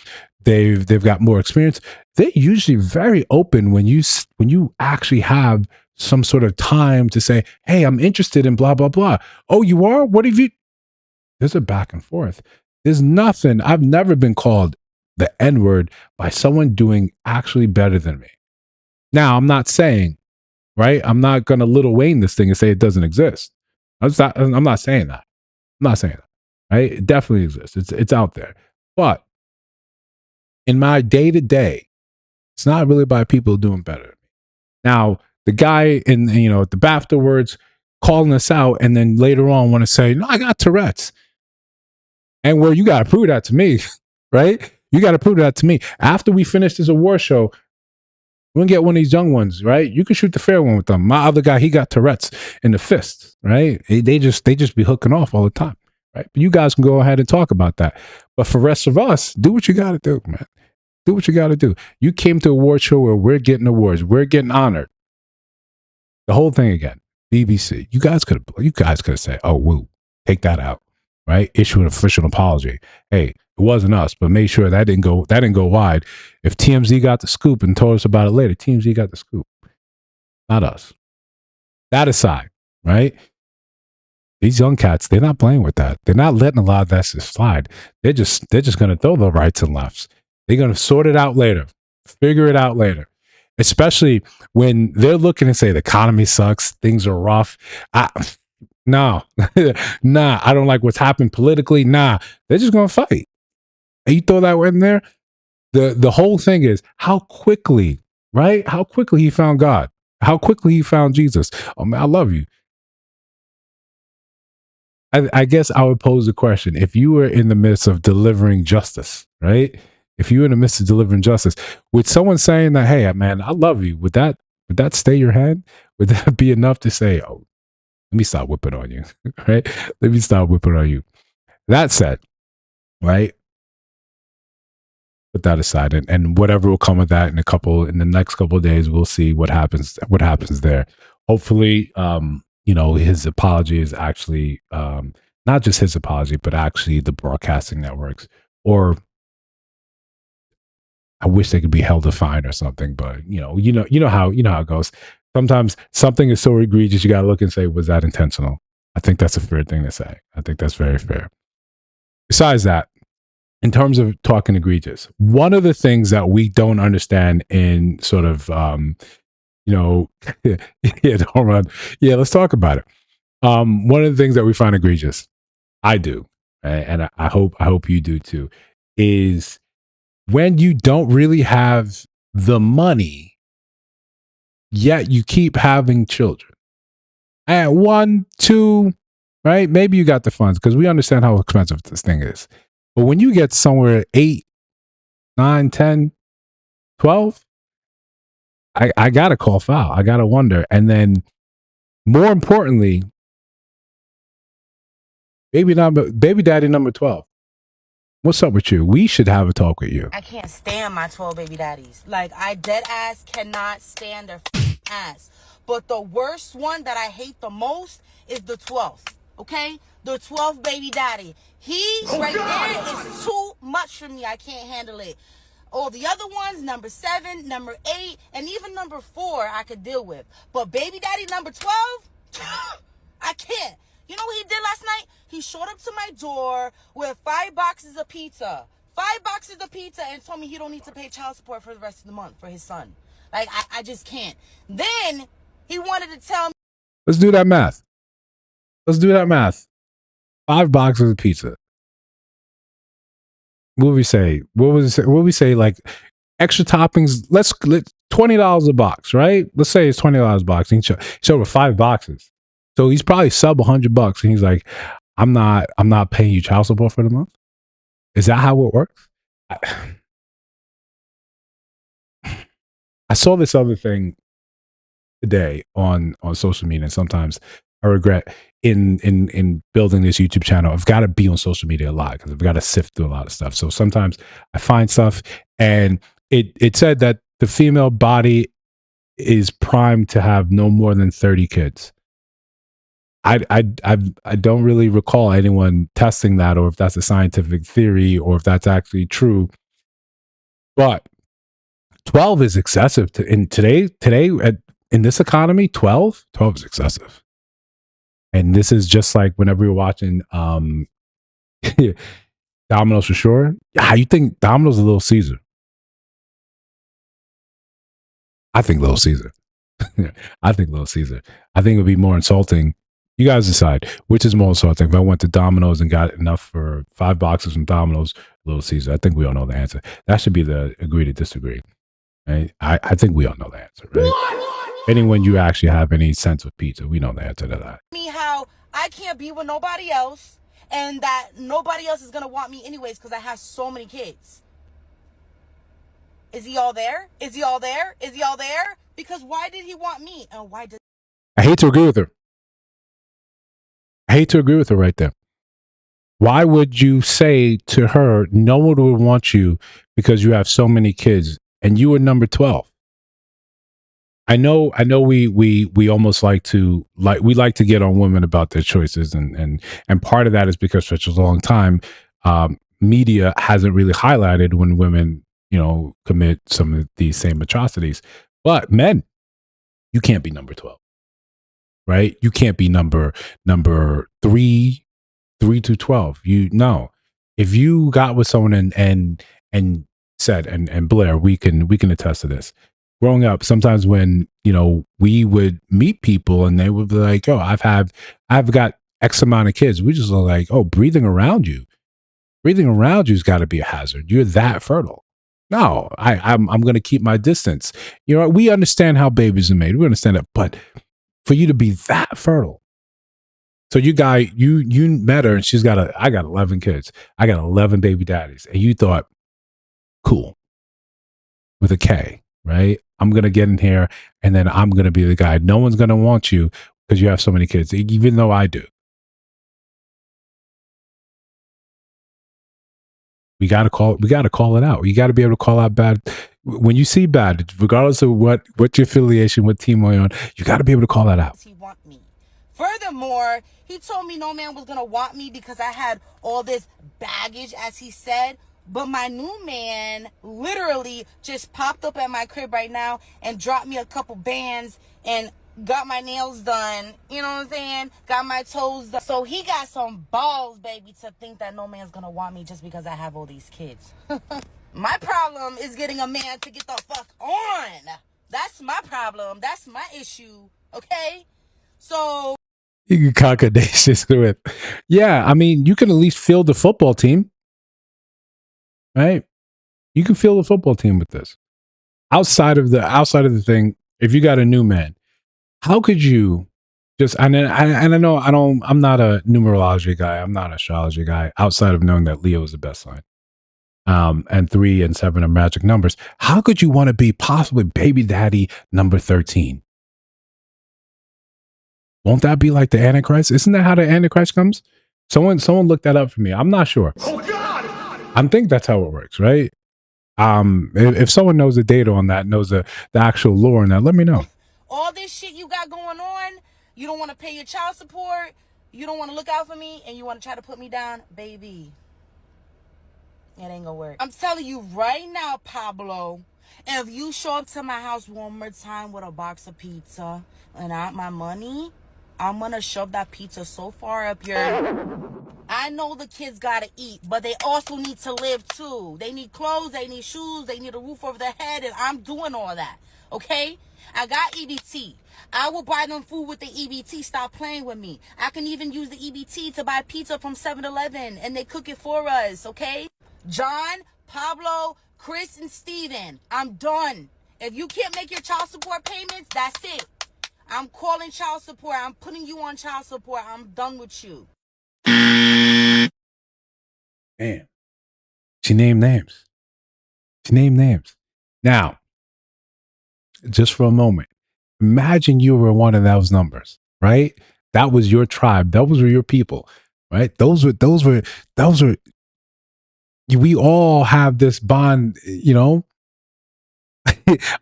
they've got more experience. They're usually very open when you actually have some sort of time to say, hey, I'm interested in blah blah blah. Oh, you are? What have you? There's a back and forth. There's nothing. I've never been called the N-word by someone doing actually better than me. Now, I'm not saying, right? I'm not gonna Little Wayne this thing and say it doesn't exist. I'm not saying that. I'm not saying that. Right? It definitely exists. It's out there. But in my day to day, it's not really by people doing better. Now, the guy in the BAFTA words calling us out, and then later on want to say, "No, I got Tourette's," and where you got to prove that to me, right? You got to prove that to me after we finish this award show. We're gonna get one of these young ones, right? You can shoot the fair one with them. My other guy, he got Tourette's in the fist, right? They just be hooking off all the time, right? But you guys can go ahead and talk about that. But for the rest of us, do what you got to do, man. Do what you got to do. You came to a award show where we're getting awards, we're getting honored. The whole thing again, BBC. You guys could have said, "Oh, woo, take that out," right? Issue an official apology. Hey, it wasn't us, but make sure that didn't go wide. If TMZ got the scoop and told us about it later, TMZ got the scoop, not us. That aside, right? These young cats, they're not playing with that. They're not letting a lot of that slide. They're just going to throw the rights and lefts. They're going to sort it out later, figure it out later. Especially when they're looking and say the economy sucks, things are rough. No, nah, I don't like what's happened politically. Nah, they're just going to fight. And you throw that in there. The whole thing is how quickly, right? How quickly he found God. How quickly he found Jesus. Oh man, I love you. I guess I would pose the question: if you were in the midst of delivering justice, right? If you were in the midst of delivering justice, with someone saying that, "Hey, man, I love you," would that stay your hand? Would that be enough to say, "Oh, let me stop whipping on you," right? Let me stop whipping on you. That said, right? Put that aside, and whatever will come of that in the next couple of days, we'll see what happens there. Hopefully, his apology is actually not just his apology, but actually the broadcasting networks. Or I wish they could be held to fine or something. But you know how it goes. Sometimes something is so egregious, you got to look and say, was that intentional? I think that's a fair thing to say. I think that's very fair. Besides that, in terms of talking egregious, one of the things that we don't understand in sort of, let's talk about it. One of the things that we find egregious, I do, and I hope you do too, is when you don't really have the money, yet you keep having children. At 1, 2, right? Maybe you got the funds because we understand how expensive this thing is. But when you get somewhere at 8, 9, 10, 12, I got to call foul. I got to wonder. And then more importantly, baby daddy number 12. What's up with you? We should have a talk with you. I can't stand my 12 baby daddies. Like, I dead ass cannot stand their ass. But the worst one that I hate the most is the 12th. Okay? The 12th baby daddy. He there is too much for me. I can't handle it. All the other ones, number 7, number 8, and even number 4, I could deal with. But baby daddy number 12, I can't. You know what he did last night? He showed up to my door with 5 boxes of pizza. 5 boxes of pizza, and told me he don't need to pay child support for the rest of the month for his son. Like, I just can't. Then he wanted to tell me. Let's do that math. 5 boxes of pizza. What would we say? What would we say? Like extra toppings. Let's $20 a box, right? Let's say it's $20 a box. He showed with 5 boxes, so he's probably sub $100, and he's like, "I'm not paying you child support for the month." Is that how it works? I saw this other thing today on social media, and sometimes I regret in building this YouTube channel. I've got to be on social media a lot because I've got to sift through a lot of stuff. So sometimes I find stuff, and it said that the female body is primed to have no more than 30 kids. I don't really recall anyone testing that, or if that's a scientific theory, or if that's actually true. But 12 is excessive in in this economy. 12 is excessive. And this is just like whenever we were watching Domino's for sure. How you think Domino's a Little Caesar? I think Little Caesar. I think Little Caesar. I think it would be more insulting. You guys decide which is more insulting. If I went to Domino's and got enough for 5 boxes from Domino's, Little Caesar. I think we all know the answer. That should be the agree to disagree. Right? I think we all know the answer, right? Anyone you actually have any sense of pizza, we know the answer to that. Me how I can't be with nobody else and that nobody else is going to want me anyways because I have so many kids. Is he all there? Is he all there? Is he all there? Because why did he want me? And why did I hate to agree with her. I hate to agree with her right there. Why would you say to her, no one would want you because you have so many kids and you were number 12? I know we almost like to get on women about their choices and part of that is because for such a long time media hasn't really highlighted when women, commit some of these same atrocities. But men, you can't be number 12. Right? You can't be number 3 to 12. If you got with someone and said and Blair, we can attest to this. Growing up, sometimes when we would meet people and they would be like, "Oh, I've got X amount of kids," we just are like, "Oh, breathing around you's got to be a hazard. You're that fertile." No, I'm going to keep my distance. We understand how babies are made. We understand that, but for you to be that fertile. So you met her and I got 11 kids. I got 11 baby daddies. And you thought, cool, with a K, right? I'm going to get in here and then I'm going to be the guy. No one's going to want you because you have so many kids, even though I do. We got to call it out. You got to be able to call out bad. When you see bad, regardless of what your affiliation, what team you're on, you got to be able to call that out. he want me? Furthermore, he told me no man was going to want me because I had all this baggage, as he said. But my new man literally just popped up at my crib right now and dropped me a couple bands and got my nails done. You know what I'm saying? Got my toes done. So he got some balls, baby, to think that no man's going to want me just because I have all these kids. My problem is getting a man to get the fuck on. That's my problem. That's my issue. Okay? So You can conquer nations with. Yeah, I mean, you can at least field the football team. Right? You can field a football team with this. Outside of the thing, if you got a new man, how could you just I know I'm not a numerology guy, I'm not an astrology guy, outside of knowing that Leo is the best sign. And 3 and 7 are magic numbers. How could you want to be possibly baby daddy number 13? Won't that be like the Antichrist? Isn't that how the Antichrist comes? Someone looked that up for me. I'm not sure. Oh God! I think that's how it works, right? If someone knows the data on that, knows the actual lore on that, let me know. all this shit you got going on, you don't want to pay your child support, you don't want to look out for me, and you want to try to put me down, baby. It ain't gonna work. I'm telling you right now, Pablo, if you show up to my house one more time with a box of pizza and not my money, I'm gonna shove that pizza so far up your... I know the kids gotta eat, but they also need to live too. They need clothes, they need shoes, they need a roof over their head, and I'm doing all that, okay? I got EBT. I will buy them food with the EBT. Stop playing with me. I can even use the EBT to buy pizza from 7-Eleven, and they cook it for us, okay? John, Pablo, Chris, and Steven, I'm done. If you can't make your child support payments, that's it. I'm calling child support. I'm putting you on child support. I'm done with you. Man, she named names. She named names. Now, just for a moment, imagine you were one of those numbers, right? That was your tribe. Those were your people, right? Those were. We all have this bond, you know.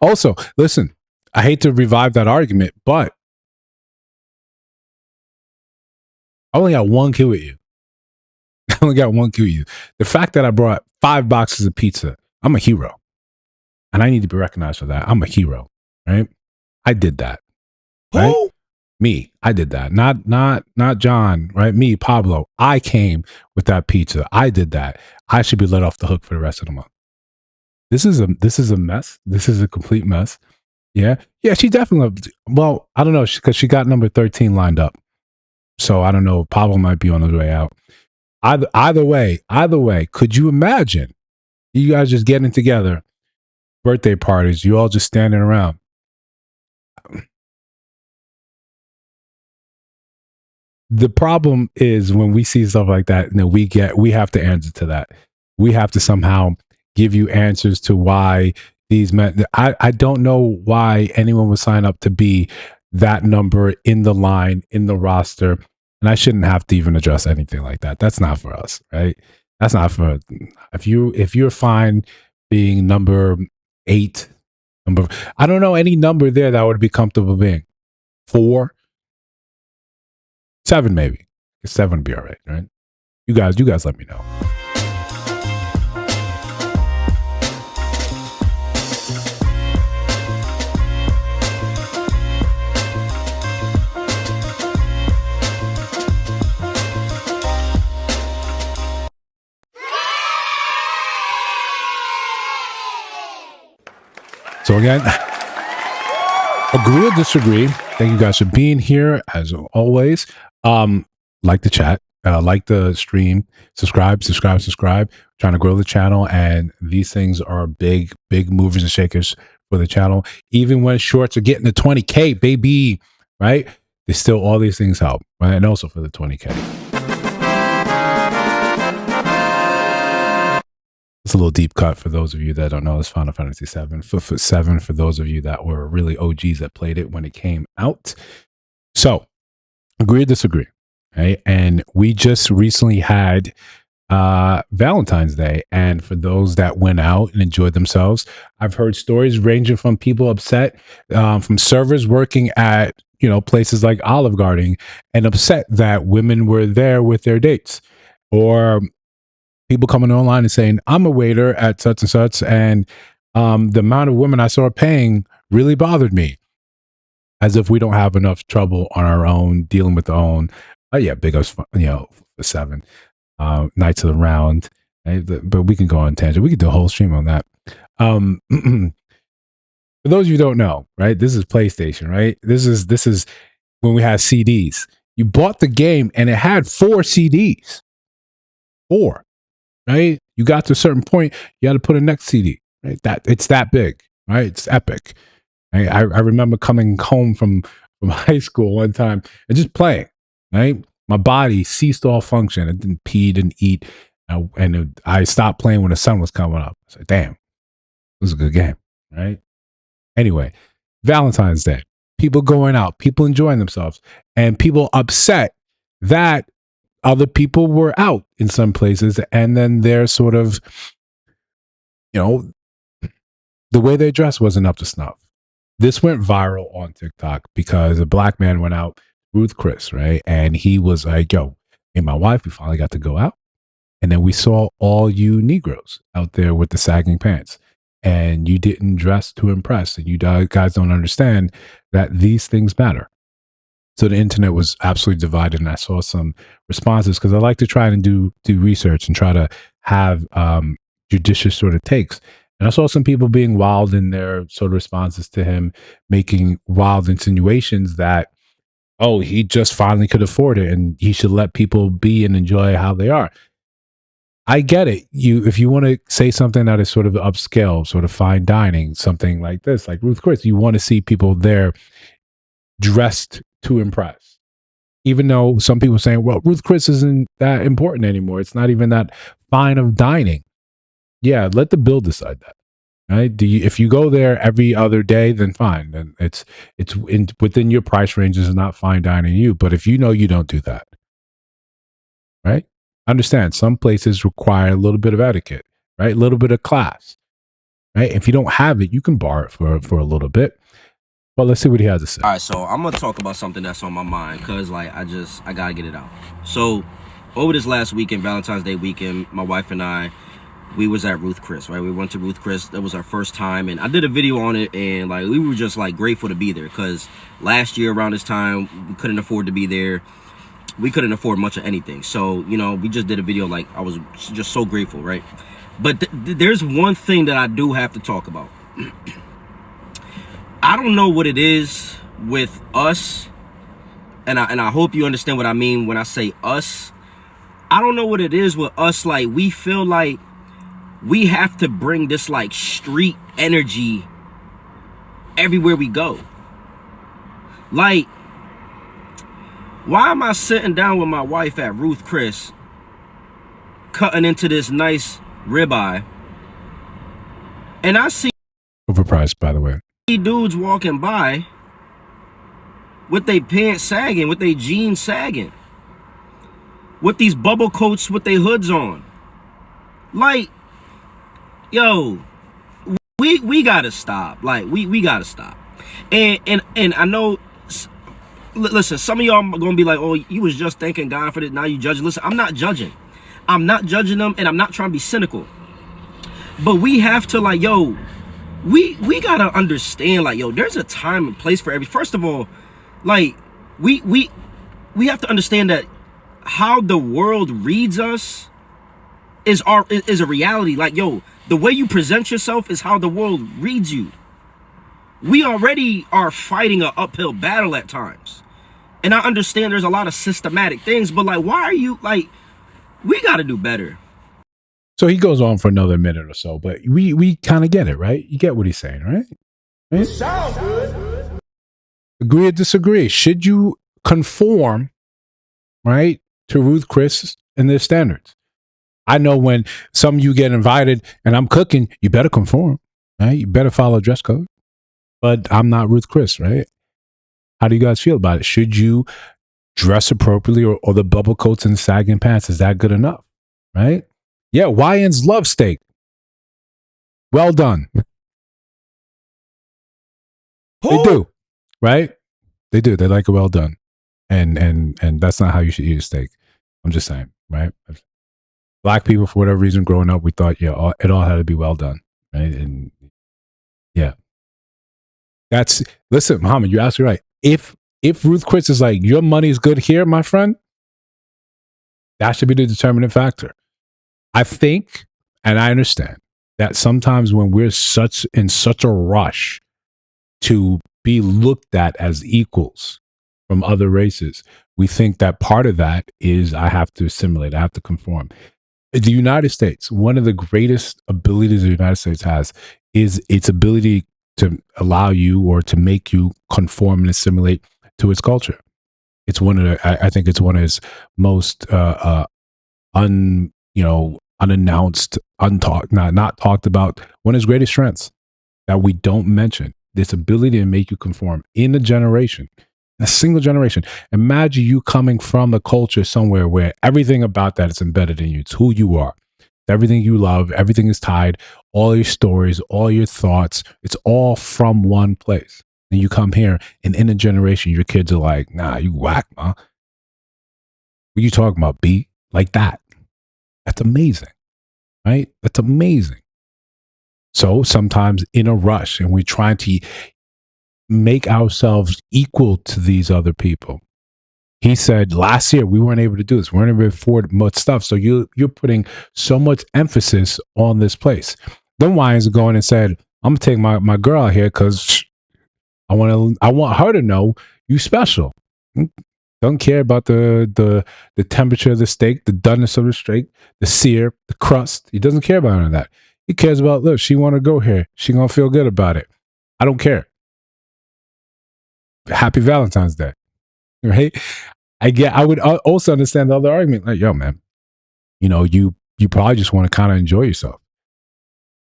Also, listen, I hate to revive that argument, but I only got one kid with you. I only got one kid with you. The fact that I brought 5 boxes of pizza, I'm a hero. and I need to be recognized for that. I'm a hero, right? I did that, right? Me, I did that. Not John, right? Me, Pablo. I came with that pizza. I did that. I should be let off the hook for the rest of the month. This is a mess. This is a complete mess. Yeah, she definitely. Well, I don't know because she got number 13 lined up, so I don't know. Pablo might be on his way out. Either way, could you imagine you guys just getting together, birthday parties, you all just standing around? The problem is when we see stuff like that, we have to answer to that. We have to somehow give you answers to why these men. I don't know why anyone would sign up to be that number in the line, in the roster. And I shouldn't have to even address anything like that. That's not for us, right? That's not for if you're fine being number 8, I don't know any number there that I would be comfortable being. 4, 7 maybe. 7 would be all right? You guys let me know. So again, agree or disagree. Thank you guys for being here as always. Like the chat, like the stream, subscribe. Trying to grow the channel, and these things are big movers and shakers for the channel. Even when shorts are getting to 20K, baby, right? There's still all these things help, right? And also for the 20K. It's a little deep cut for those of you that don't know. It's Final Fantasy 7. For 7 for those of you that were really OGs that played it when it came out. So, agree or disagree, right? And we just recently had Valentine's Day, and for those that went out and enjoyed themselves, I've heard stories ranging from people upset, from servers working at places like Olive Garden and upset that women were there with their dates, or people coming online and saying, I'm a waiter at such and such, and the amount of women I saw paying really bothered me. As if we don't have enough trouble on our own, dealing with our own. Big ups, for 7 nights of the round. Right? But we can go on tangent. We could do a whole stream on that. For those of you who don't know, right? This is PlayStation, right? This is when we had CDs. You bought the game and it had 4 CDs. 4. Right? You got to a certain point, you got to put a next CD. Right? It's that big, right? It's epic. Right? I remember coming home from high school one time and just playing. Right? My body ceased all function. I didn't pee, didn't eat, and I stopped playing when the sun was coming up. I said, "Damn, this is a good game." Right? Anyway, Valentine's Day, people going out, people enjoying themselves, and people upset that other people were out in some places, and then they're sort of, the way they dressed wasn't up to snuff. This went viral on TikTok because a black man went out, Ruth Chris, right? And he was like, yo, me and my wife, we finally got to go out. And then we saw all you Negroes out there with the sagging pants. And you didn't dress to impress. And you guys don't understand that these things matter. So the internet was absolutely divided, and I saw some responses because I like to try and do research and try to have judicious sort of takes. And I saw some people being wild in their sort of responses to him, making wild insinuations that, oh, he just finally could afford it and he should let people be and enjoy how they are. I get it. If you want to say something that is sort of upscale, sort of fine dining, something like this, like Ruth Chris, you want to see people there dressed to impress. Even though some people are saying, well, Ruth Chris isn't that important anymore. It's not even that fine of dining. Yeah, let the bill decide that. Right? If you go there every other day, then fine. Then it's within your price ranges and not fine dining you. But if you don't do that, right? Understand some places require a little bit of etiquette, right? A little bit of class, right? If you don't have it, you can borrow it for a little bit. But let's see what he has to say. All right, so I'm gonna talk about something that's on my mind because, like, I gotta get it out. So, over this last weekend, Valentine's Day weekend, my wife and I we was at Ruth Chris, right? We went to Ruth Chris. That was our first time, and I did a video on it, and like we were just like grateful to be there because last year around this time we couldn't afford to be there. We couldn't afford much of anything, so you know we just did a video. Like I was just so grateful, right? But there's one thing that I do have to talk about. I don't know what it is with us, and I hope you understand what I mean when I say us. I don't know what it is with us. Like we feel like we have to bring this like street energy everywhere we go. Like, why am I sitting down with my wife at Ruth Chris, cutting into this nice ribeye, and I see overpriced, by the way, dudes walking by with their pants sagging, with their jeans sagging, with these bubble coats with their hoods on? Like, yo, we gotta stop. Like, we gotta stop. And I know, listen, some of y'all are gonna be like, oh, you was just thanking God for this, now you judging. Listen, I'm not judging. I'm not judging them, and I'm not trying to be cynical. But we have to, like, yo, we gotta understand, like, yo, there's a time and place for every. First of all, like, we have to understand that how the world reads us is a reality. Like, yo, the way you present yourself is how the world reads you. We already are fighting an uphill battle at times, and I understand there's a lot of systematic things, but like, why are you like? We got to do better. So he goes on for another minute or so, but we kind of get it, right? You get what he's saying, right? It sounds good. Agree or disagree? Should you conform, right, to Ruth Chris and their standards? I know when some of you get invited and I'm cooking, you better conform, right? You better follow dress code. But I'm not Ruth Chris, right? How do you guys feel about it? Should you dress appropriately, or the bubble coats and sagging pants? Is that good enough, right? Yeah, YNs love steak. Well done. They do, right? They do. They like it well done, and that's not how you should eat a steak. I'm just saying, right? Black people, for whatever reason, growing up, we thought, yeah, it all had to be well done, right? And yeah, listen, Muhammad, you're absolutely right. If Ruth Chris is like, your money's good here, my friend, that should be the determining factor. I think, and I understand that sometimes when we're in such a rush to be looked at as equals from other races, we think that part of that is I have to assimilate, I have to conform. The United States, one of the greatest abilities the United States has is its ability to allow you or to make you conform and assimilate to its culture. It's one of the, I think it's one of its most unannounced, not talked about, one of his greatest strengths that we don't mention. This ability to make you conform in a single generation. Imagine you coming from a culture somewhere where everything about that is embedded in you. It's who you are. Everything you love, everything is tied, all your stories, all your thoughts, it's all from one place. And you come here, and in a generation, your kids are like, nah, you whack, ma. What you talking about, B? Like that. That's amazing, right? That's amazing. So sometimes in a rush, and we're trying to make ourselves equal to these other people. He said last year we weren't able to do this. We weren't able to afford much stuff. So you're putting so much emphasis on this place. Then Wyans are going and said, I'm gonna take my girl out here because I want her to know you special. Don't care about the temperature of the steak, the doneness of the steak, the sear, the crust. He doesn't care about any of that. He cares about, look, she want to go here. She gonna feel good about it. I don't care. Happy Valentine's Day, right? I would also understand the other argument, like, yo, man, you probably just want to kind of enjoy yourself.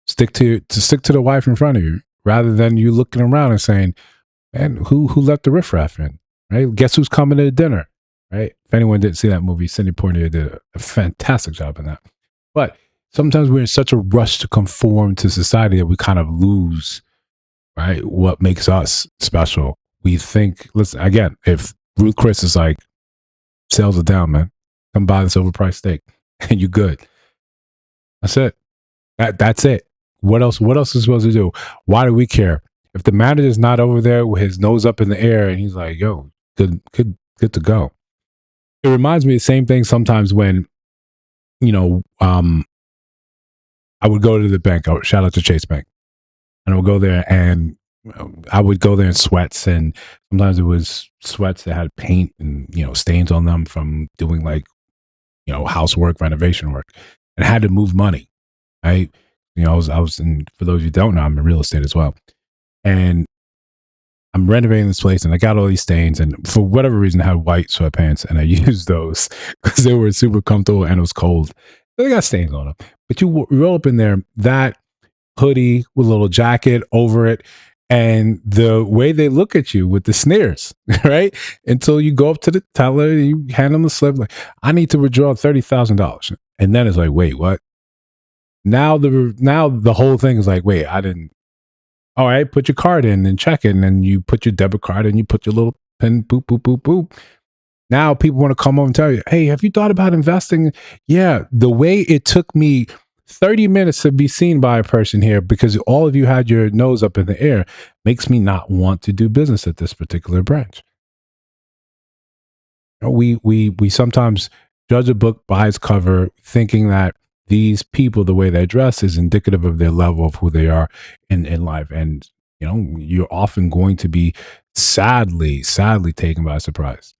Stick to the wife in front of you, rather than you looking around and saying, man, who let the riffraff in, right? Guess who's coming to dinner, right? If anyone didn't see that movie, Sidney Poitier did a fantastic job in that. But sometimes we're in such a rush to conform to society that we kind of lose, right, what makes us special. We think, listen, again, if Ruth Chris is like, sales are down, man, come buy this overpriced steak and you're good. That's it. That's it. What else? What else is supposed to do? Why do we care? If the manager's not over there with his nose up in the air and he's like, "Yo, good to go." It reminds me of the same thing sometimes when, you know, I would go to the bank. Shout out to Chase Bank, and I would go there and I would go there in sweats, and sometimes it was sweats that had paint and stains on them from doing like housework, renovation work, and I had to move money. Right? I was in. For those of you who don't know, I'm in real estate as well, and I'm renovating this place, and I got all these stains, and for whatever reason, I had white sweatpants, and I used those because they were super comfortable and it was cold. They got stains on them, but you roll up in there that hoodie with a little jacket over it, and the way they look at you with the sneers, right? Until you go up to the teller, and you hand them the slip, like, I need to withdraw $30,000, and then it's like, wait, what? Now the whole thing is like, wait, I didn't. All right, put your card in and check it, and then you put your debit card and you put your little pin, boop, boop, boop, boop. Now people want to come over and tell you, hey, have you thought about investing? Yeah, the way it took me 30 minutes to be seen by a person here because all of you had your nose up in the air makes me not want to do business at this particular branch. We sometimes judge a book by its cover, thinking that these people, the way they dress is indicative of their level of who they are in life. And, you're often going to be sadly taken by surprise.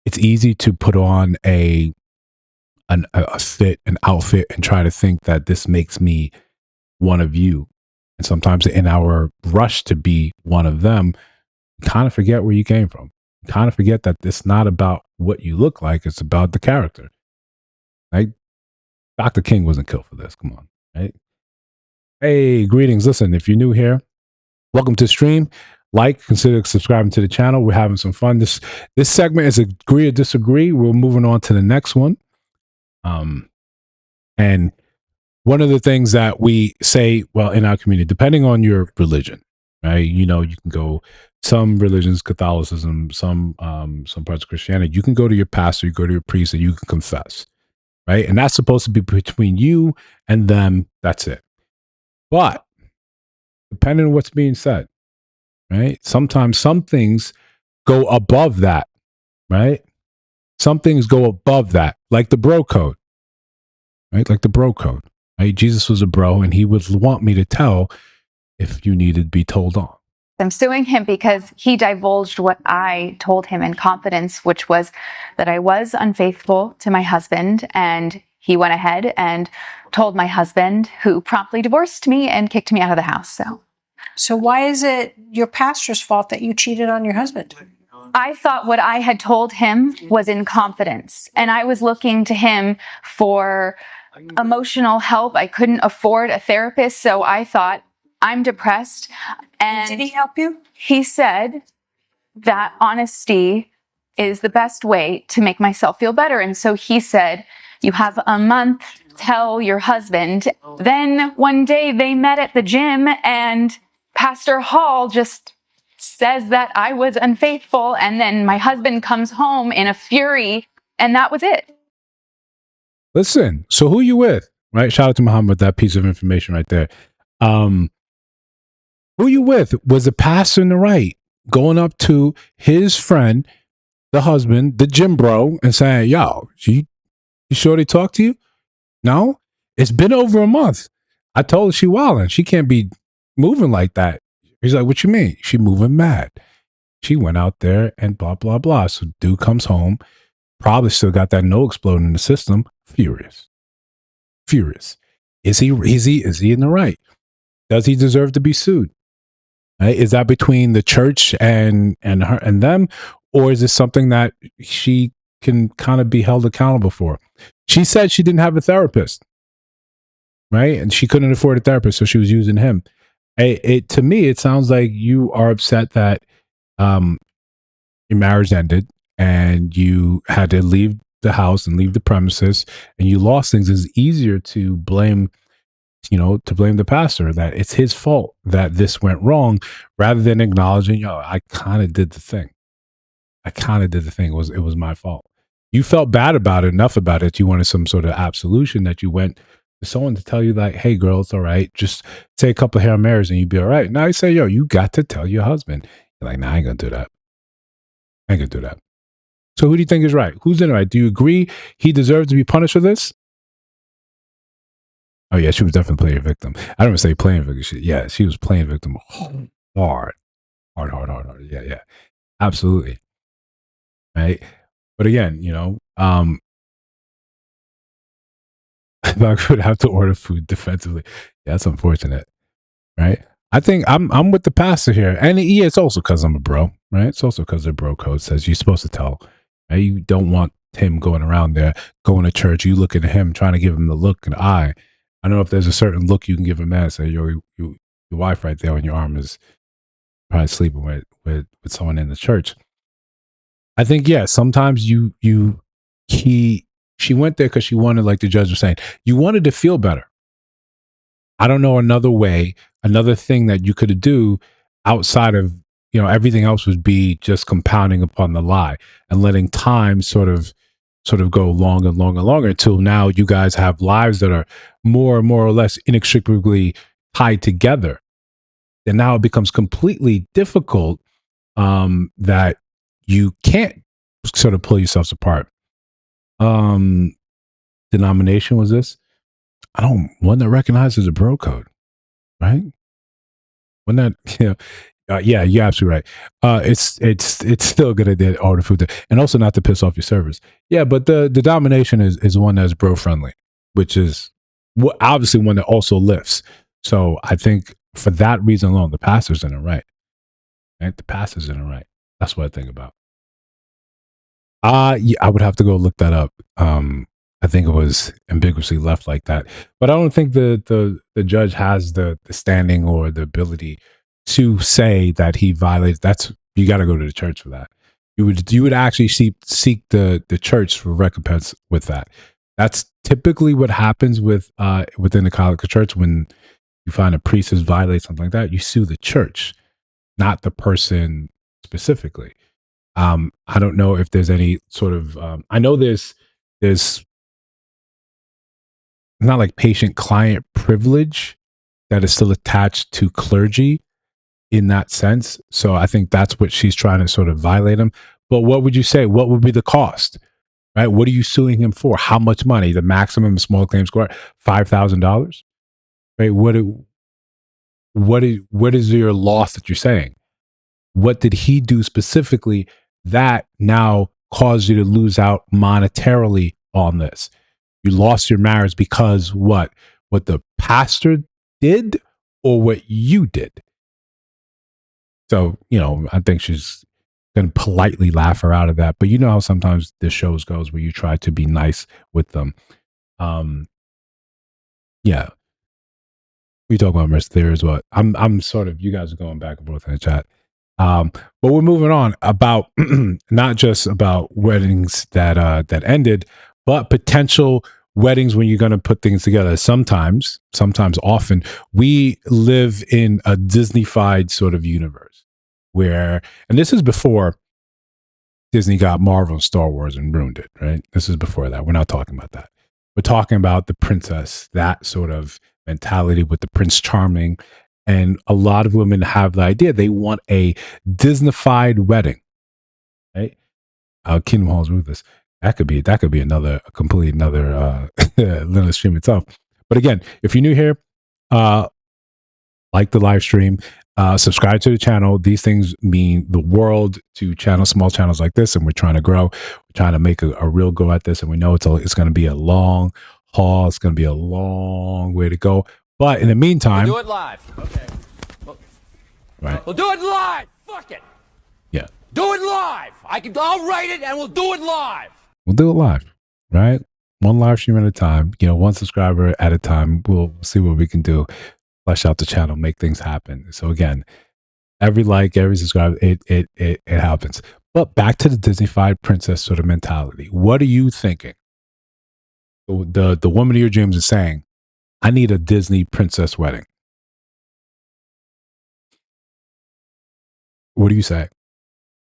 It's easy to put on a fit, an outfit, and try to think that this makes me one of you. And sometimes in our rush to be one of them, you kind of forget where you came from. You kind of forget that it's not about what you look like. It's about the character. Right? Dr. King wasn't killed for this. Come on. Right? Hey, greetings. Listen, if you're new here, welcome to the stream. Consider subscribing to the channel. We're having some fun. This segment is agree or disagree. We're moving on to the next one. And one of the things that we say, well, in our community, depending on your religion, right? You can go some religions, Catholicism, some parts of Christianity. You can go to your pastor, you go to your priest, and you can confess, right? And that's supposed to be between you and them. That's it. But depending on what's being said, right? Sometimes some things go above that, right? Some things go above that, like the bro code, right? Like the bro code, right? Jesus was a bro, and he would want me to tell if you needed to be told on. I'm suing him because he divulged what I told him in confidence, which was that I was unfaithful to my husband, and he went ahead and told my husband, who promptly divorced me and kicked me out of the house. So why is it your pastor's fault that you cheated on your husband? I thought what I had told him was in confidence, and I was looking to him for emotional help. I couldn't afford a therapist, so I thought, I'm depressed. And did he help you? He said that honesty is the best way to make myself feel better. And so he said, you have a month, tell your husband. Then one day they met at the gym, and Pastor Hall just says that I was unfaithful. And then my husband comes home in a fury, and that was it. Listen, so who you with? Right? Shout out to Muhammad, that piece of information right there. Who you with? Was the pastor in the right going up to his friend, the husband, the gym bro, and saying, yo, you sure they talk to you? No? It's been over a month. I told her she wildin'. She can't be moving like that. He's like, what you mean? She moving mad. She went out there and blah, blah, blah. So dude comes home, probably still got that no exploding in the system, furious. Is he in the right? Does he deserve to be sued? Right? Is that between the church and her and them, or is this something that she can kind of be held accountable for? She said she didn't have a therapist, right? And she couldn't afford a therapist, so she was using him. To me, it sounds like you are upset that your marriage ended and you had to leave the house and leave the premises, and you lost things. It's easier to blame the pastor, that it's his fault that this went wrong, rather than acknowledging, I kind of did the thing. It was my fault. You felt bad about it, enough about it. You wanted some sort of absolution, that you went Someone to tell you like, hey girl, it's all right. Just say a couple of Hail Marys and you'd be all right. Now I say, yo, you got to tell your husband. You're like, nah, I ain't gonna do that. I ain't gonna do that. So who do you think is right? Who's in the right? Do you agree he deserves to be punished for this? Oh yeah, she was definitely playing victim. I don't even say playing victim. Yeah, she was playing victim hard. Yeah. Absolutely. Right. But again, I would have to order food defensively. Yeah, that's unfortunate. Right. I think I'm with the pastor here. And yeah, it's also because I'm a bro, right? It's also because the bro code says you're supposed to tell. Right? You don't want him going around there, going to church, you looking at him, trying to give him the look and eye. I don't know if there's a certain look you can give a man. Say, yo, your wife right there on your arm is probably sleeping with someone in the church. I think, yeah, sometimes she went there because she wanted, like the judge was saying, you wanted to feel better. I don't know another way, another thing that you could do outside of, everything else would be just compounding upon the lie and letting time sort of go longer and longer and longer until now you guys have lives that are more or less inextricably tied together. And now it becomes completely difficult that you can't sort of pull yourselves apart. Denomination was this? I don't one that recognizes a bro code, right? When that, yeah, you're absolutely right. It's still a good idea to order food, and also not to piss off your servers. Yeah, but the domination is one that's bro friendly, which is obviously one that also lifts. So I think for that reason alone, the pastor's in it right. Right, the pastor's in it right. That's what I think about. Yeah, I would have to go look that up. I think it was ambiguously left like that, but I don't think the judge has the standing or the ability to say that he violates. That's you got to go to the church for that. You would actually seek the church for recompense with that. That's typically what happens with within the Catholic Church when you find a priest has violated something like that. You sue the church, not the person specifically. I don't know if there's any sort of. I know there's not like patient-client privilege that is still attached to clergy in that sense. So I think that's what she's trying to sort of violate him. But what would you say? What would be the cost? Right? What are you suing him for? How much money? The maximum small claims court, $5,000. Right? What is your loss that you're saying? What did he do specifically that now caused you to lose out monetarily on this? You lost your marriage because what? What the pastor did or what you did? So, I think she's going to politely laugh her out of that. But you know how sometimes the shows goes where you try to be nice with them. Yeah. We talk about Mercy there as well. I'm sort of, you guys are going back and forth in the chat. But we're moving on about not just about weddings that ended, but potential weddings when you're going to put things together. Sometimes often, we live in a Disney-fied sort of universe where, and this is before Disney got Marvel and Star Wars and ruined it, right? This is before that. We're not talking about that. We're talking about the princess, that sort of mentality with the Prince Charming. And a lot of women have the idea they want a Disney-fied wedding, right? Kingdom Hall's Ruthless. That could be another completely another Linda stream itself. But again, if you're new here, like the live stream, subscribe to the channel. These things mean the world to small channels like this, and we're trying to grow. We're trying to make a real go at this, and we know it's going to be a long haul. It's going to be a long way to go. But in the meantime, We'll do it live. Okay. Right. We'll do it live. Fuck it. Yeah. Do it live. I'll write it and we'll do it live. We'll do it live, right? One live stream at a time, one subscriber at a time. We'll see what we can do. Flesh out the channel, make things happen. So again, every like, every subscribe, it happens. But back to the Disney-fied princess sort of mentality. What are you thinking? The woman of your dreams is saying, I need a Disney princess wedding. What do you say?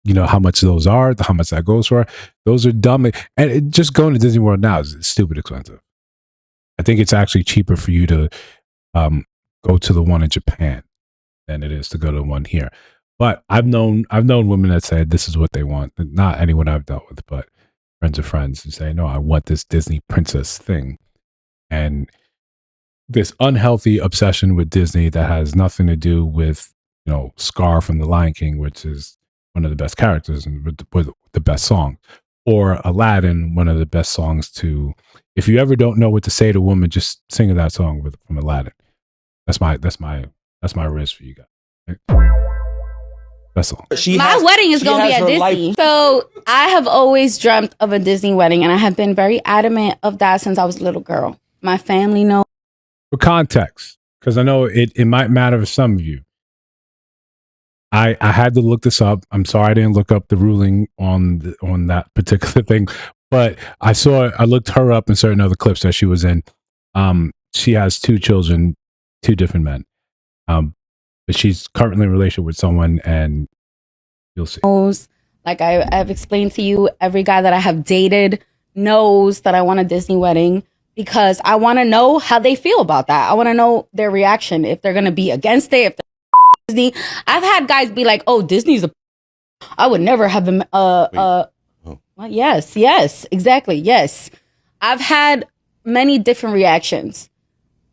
You know how much those are, how much that goes for. Those are dumb. And just going to Disney World now is stupid expensive. I think it's actually cheaper for you to go to the one in Japan than it is to go to the one here. But I've known women that said this is what they want. Not anyone I've dealt with, but friends of friends who say, no, I want this Disney princess thing. And this unhealthy obsession with Disney that has nothing to do with, Scar from The Lion King, which is one of the best characters and with the best song, or Aladdin, one of the best songs to, if you ever don't know what to say to a woman, just sing that song from Aladdin. That's my riz for you guys. Right? That's all. My wedding is going to be at Disney. So I have always dreamt of a Disney wedding, and I have been very adamant of that since I was a little girl. My family knows. For context, because I know it might matter for some of you. I had to look this up. I'm sorry I didn't look up the ruling on that particular thing, but I looked her up in certain other clips that she was in. She has 2 children, 2 different men. But she's currently in a relationship with someone, and you'll see. Like I've explained to you, every guy that I have dated knows that I want a Disney wedding because I want to know how they feel about that. I want to know their reaction, if they're going to be against it, if they're Disney. I've had guys be like, oh, Disney's I would never have them. Well, yes, exactly. Yes. I've had many different reactions.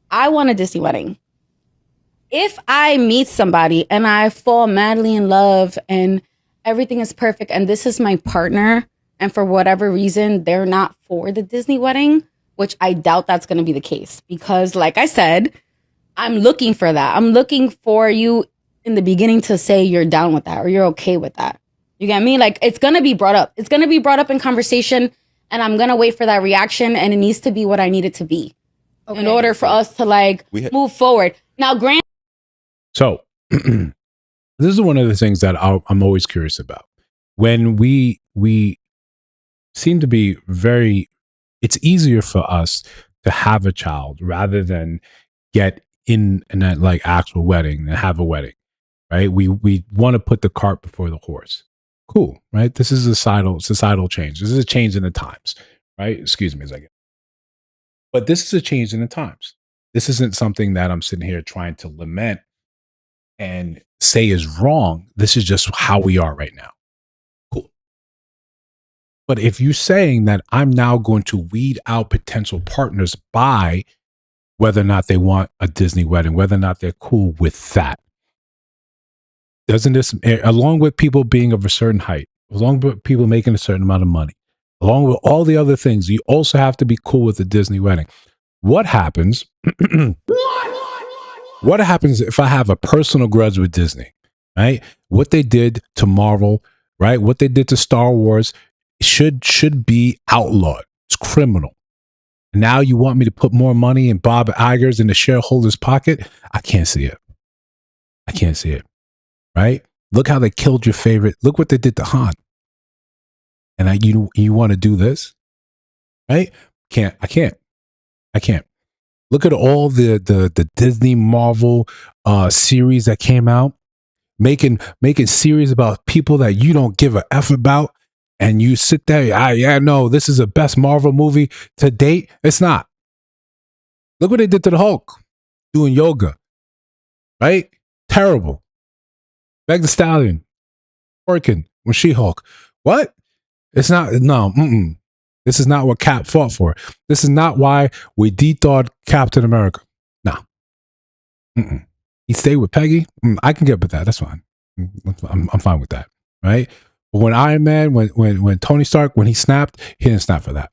I want a Disney wedding. If I meet somebody and I fall madly in love and everything is perfect and this is my partner and for whatever reason they're not for the Disney wedding, which I doubt that's going to be the case because like I said, I'm looking for that. I'm looking for you in the beginning to say you're down with that or you're okay with that. You get me? Like it's going to be brought up. It's going to be brought up in conversation and I'm going to wait for that reaction and it needs to be what I need it to be in order for us to move forward. Now, So this is one of the things that I'm always curious about. When we seem to be it's easier for us to have a child rather than get in that like actual wedding and have a wedding, right? We want to put the cart before the horse. Cool, right? This is a societal change. This is a change in the times, right? Excuse me as I get. But this is a change in the times. This isn't something that I'm sitting here trying to lament and say is wrong. This is just how we are right now. Cool. But if you're saying that I'm now going to weed out potential partners by whether or not they want a Disney wedding, whether or not they're cool with that, doesn't this, along with people being of a certain height, along with people making a certain amount of money, along with all the other things, you also have to be cool with the Disney wedding. What happens? What happens if I have a personal grudge with Disney, right? What they did to Marvel, right? What they did to Star Wars should be outlawed. It's criminal. Now you want me to put more money in Bob Iger's in the shareholders' pocket? I can't see it. I can't see it, right? Look how they killed your favorite. Look what they did to Han. And you want to do this, right? I can't. Look at all the Disney Marvel series that came out, making series about people that you don't give a F about, and you sit there, no, this is the best Marvel movie to date. It's not. Look what they did to the Hulk, doing yoga, right? Terrible. Meg the Stallion, working with She-Hulk. What? It's not, no, This is not what Cap fought for. This is not why we de-thawed Captain America. No. He stayed with Peggy. I can get with that. That's fine. I'm fine with that. Right? But when Iron Man, when Tony Stark, when he snapped, he didn't snap for that.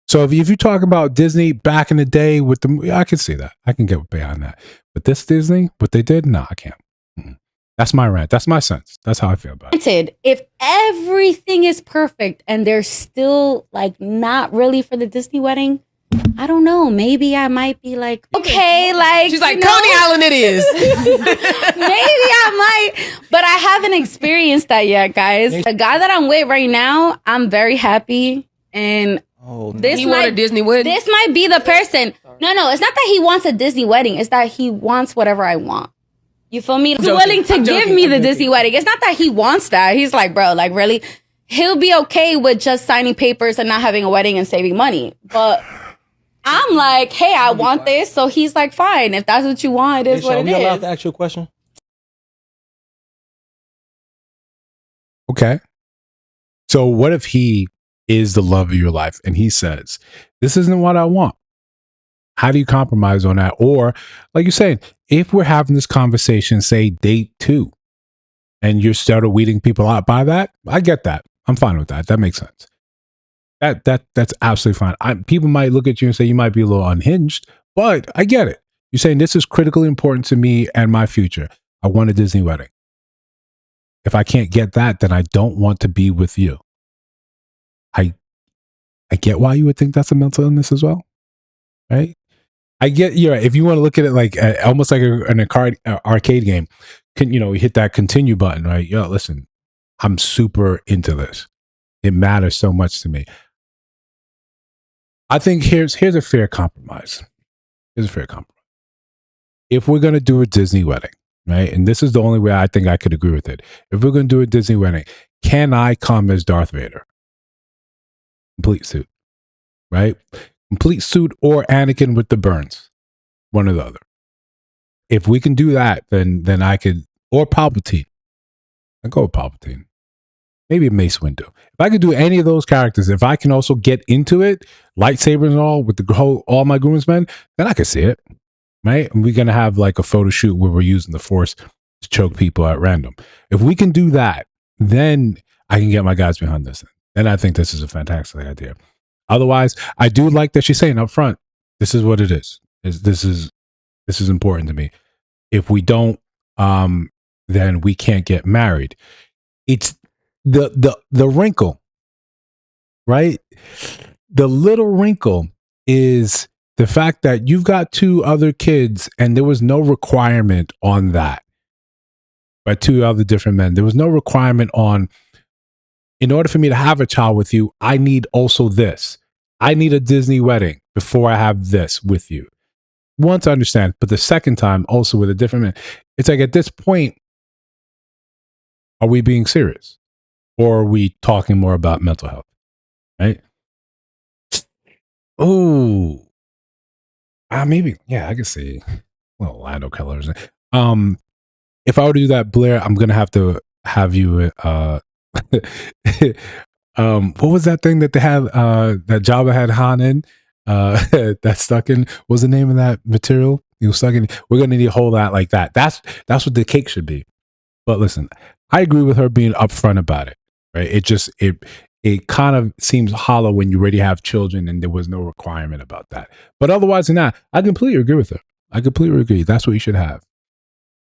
So if you talk about Disney back in the day with I can see that. I can get behind that. But this Disney, what they did, no, I can't. That's my rant. That's my sense. That's how I feel about it. If everything is perfect and they're still like not really for the Disney wedding, I don't know. Maybe I might be like, okay, like she's like, Coney Island it is. Maybe I might, but I haven't experienced that yet, guys. The guy that I'm with right now, I'm very happy, and he want a Disney wedding. This might be the person. No, it's not that he wants a Disney wedding. It's that he wants whatever I want. You feel me? He's willing to give me the Disney wedding. It's not that he wants that. He's like, bro, like really? He'll be okay with just signing papers and not having a wedding and saving money. But I'm like, hey, I want this. So he's like, fine. If that's what you want, it is what it Are we allowed is. to ask you a question? Okay. So what if he is the love of your life and he says, this isn't what I want? How do you compromise on that? Or, like you're saying, if we're having this conversation, say date 2, and you're started weeding people out by that, I get that. I'm fine with that. That makes sense. That's absolutely fine. People might look at you and say you might be a little unhinged, but I get it. You're saying this is critically important to me and my future. I want a Disney wedding. If I can't get that, then I don't want to be with you. I get why you would think that's a mental illness as well, right? I get, yeah. If you want to look at it like almost like an arcade game, you hit that continue button, right? Yo, listen, I'm super into this. It matters so much to me. I think here's a fair compromise. Here's a fair compromise. If we're gonna do a Disney wedding, right, and this is the only way I think I could agree with it. If we're gonna do a Disney wedding, can I come as Darth Vader? Complete suit, right? Complete suit or Anakin with the burns, one or the other. If we can do that, then I could, or Palpatine. I go with Palpatine. Maybe Mace Windu. If I could do any of those characters, if I can also get into it, lightsabers and all with the whole all my groomsmen, then I could see it, right? And we're gonna have like a photo shoot where we're using the Force to choke people at random. If we can do that, then I can get my guys behind this. And I think this is a fantastic idea. Otherwise, I do like that she's saying up front, this is what it is. This is important to me. If we don't, then we can't get married. It's the wrinkle, right? The little wrinkle is the fact that you've got 2 other kids and there was no requirement on that by 2 other different men. There was no requirement on, in order for me to have a child with you, I need also this. I need a Disney wedding before I have this with you. One, to understand, but the second time also with a different man. It's like at this point, are we being serious? Or are we talking more about mental health? Right? Oh, maybe. Yeah, I could see. Well, Lando colors. If I were to do that, Blair, I'm gonna have to have you. What was that thing that they had? That Jabba had Han in. That stuck in. What was the name of that material? He was stuck in. We're gonna need to hold that like that. That's what the cake should be. But listen, I agree with her being upfront about it. Right? It kind of seems hollow when you already have children and there was no requirement about that. But otherwise than that, I completely agree with her. I completely agree. That's what you should have.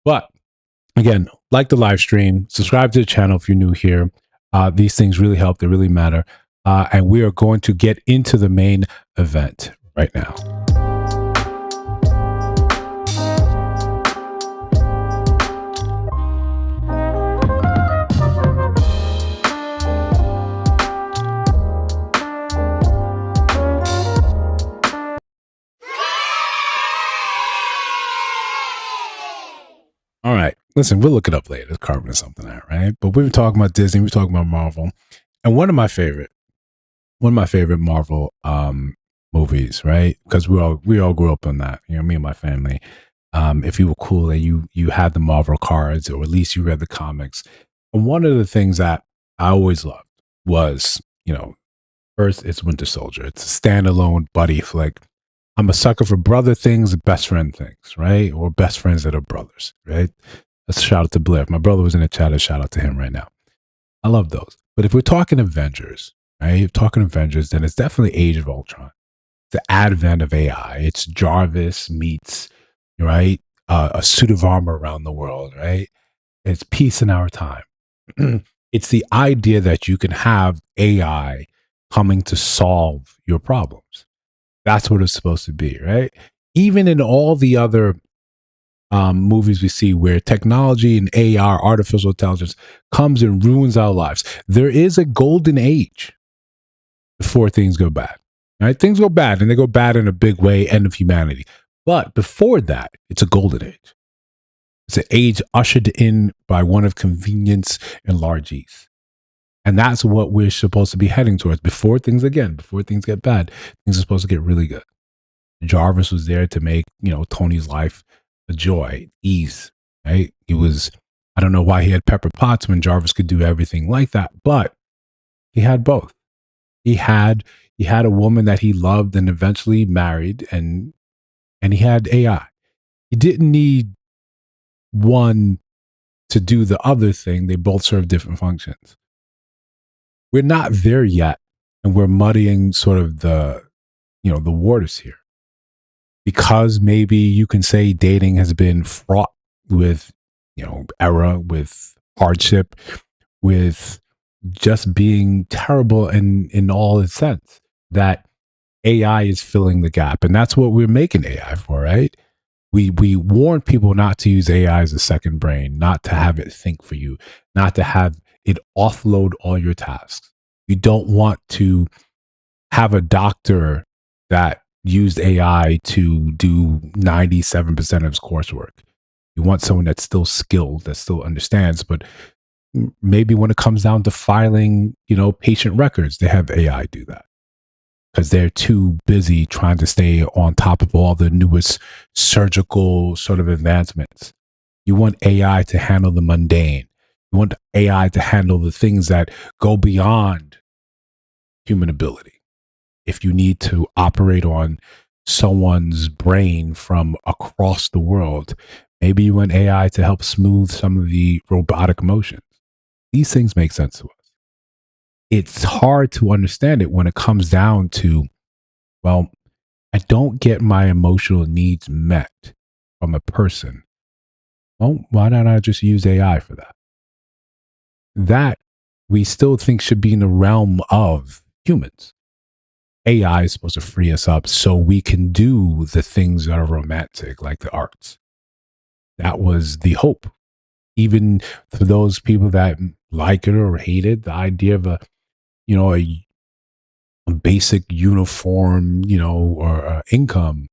But again, like the live stream, subscribe to the channel if you're new here. These things really help. They really matter. And we are going to get into the main event right now. All right. Listen, we'll look it up later. It's carving something out, right? But we've been talking about Disney, we're talking about Marvel. And one of my favorite Marvel movies, right? Because we all grew up on that. Me and my family. If you were cool and you had the Marvel cards, or at least you read the comics. And one of the things that I always loved was, first, it's Winter Soldier. It's a standalone buddy flick. I'm a sucker for brother things, best friend things, right? Or best friends that are brothers, right? Let's shout out to Blair. If my brother was in the chat, a shout out to him right now. I love those. But if we're talking Avengers, right? If talking Avengers, then it's definitely Age of Ultron. The advent of AI. It's Jarvis meets, right? A suit of armor around the world, right? It's peace in our time. It's the idea that you can have AI coming to solve your problems. That's what it's supposed to be, right? Even in all the other movies we see where technology and AR, artificial intelligence, comes and ruins our lives, there is a golden age before things go bad, right? Things go bad, and they go bad in a big way, end of humanity. But before that, it's a golden age. It's an age ushered in by one of convenience and largesse. And that's what we're supposed to be heading towards before things get bad. Things are supposed to get really good. Jarvis was there to make, Tony's life a joy, ease, right? He was, I don't know why he had Pepper Potts when Jarvis could do everything like that, but he had both. He had a woman that he loved and eventually married, and he had AI. He didn't need one to do the other thing. They both serve different functions. We're not there yet, and we're muddying sort of the waters here, because maybe you can say dating has been fraught with error, with hardship, with just being terrible in all its sense, that AI is filling the gap. And that's what we're making AI for, right? We warn people not to use AI as a second brain, not to have it think for you, not to have it offload all your tasks. You don't want to have a doctor that used AI to do 97% of his coursework. You want someone that's still skilled, that still understands, but maybe when it comes down to filing, patient records, they have AI do that because they're too busy trying to stay on top of all the newest surgical sort of advancements. You want AI to handle the mundane. You want AI to handle the things that go beyond human ability. If you need to operate on someone's brain from across the world, maybe you want AI to help smooth some of the robotic motions. These things make sense to us. It's hard to understand it when it comes down to, well, I don't get my emotional needs met from a person. Well, why don't I just use AI for that? That we still think should be in the realm of humans. AI is supposed to free us up so we can do the things that are romantic, like the arts. That was the hope. Even for those people that like it or hate it, the idea of a basic uniform, or income,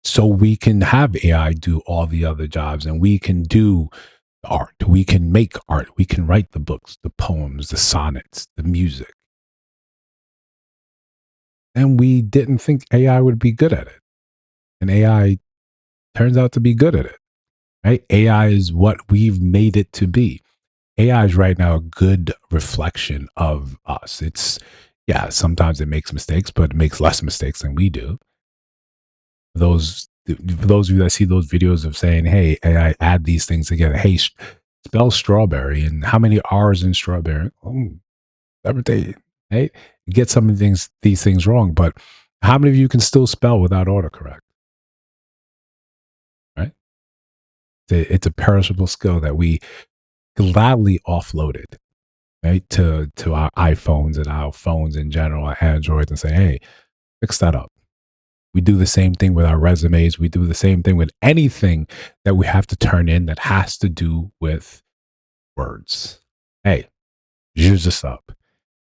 so we can have AI do all the other jobs, and we can do art. We can make art. We can write the books, the poems, the sonnets, the music. And we didn't think AI would be good at it. And AI turns out to be good at it, right? AI is what we've made it to be. AI is right now a good reflection of us. Sometimes it makes mistakes, but it makes less mistakes than we do. For those of you that see those videos of saying, hey, AI, add these things together. Hey, spell strawberry, and how many R's in strawberry? Everything, right? You get some of these things wrong, but how many of you can still spell without autocorrect? Right? It's a perishable skill that we gladly offloaded, right, to our iPhones and our phones in general, our Androids, and say, hey, fix that up. We do the same thing with our resumes. We do the same thing with anything that we have to turn in that has to do with words. Hey, use this up.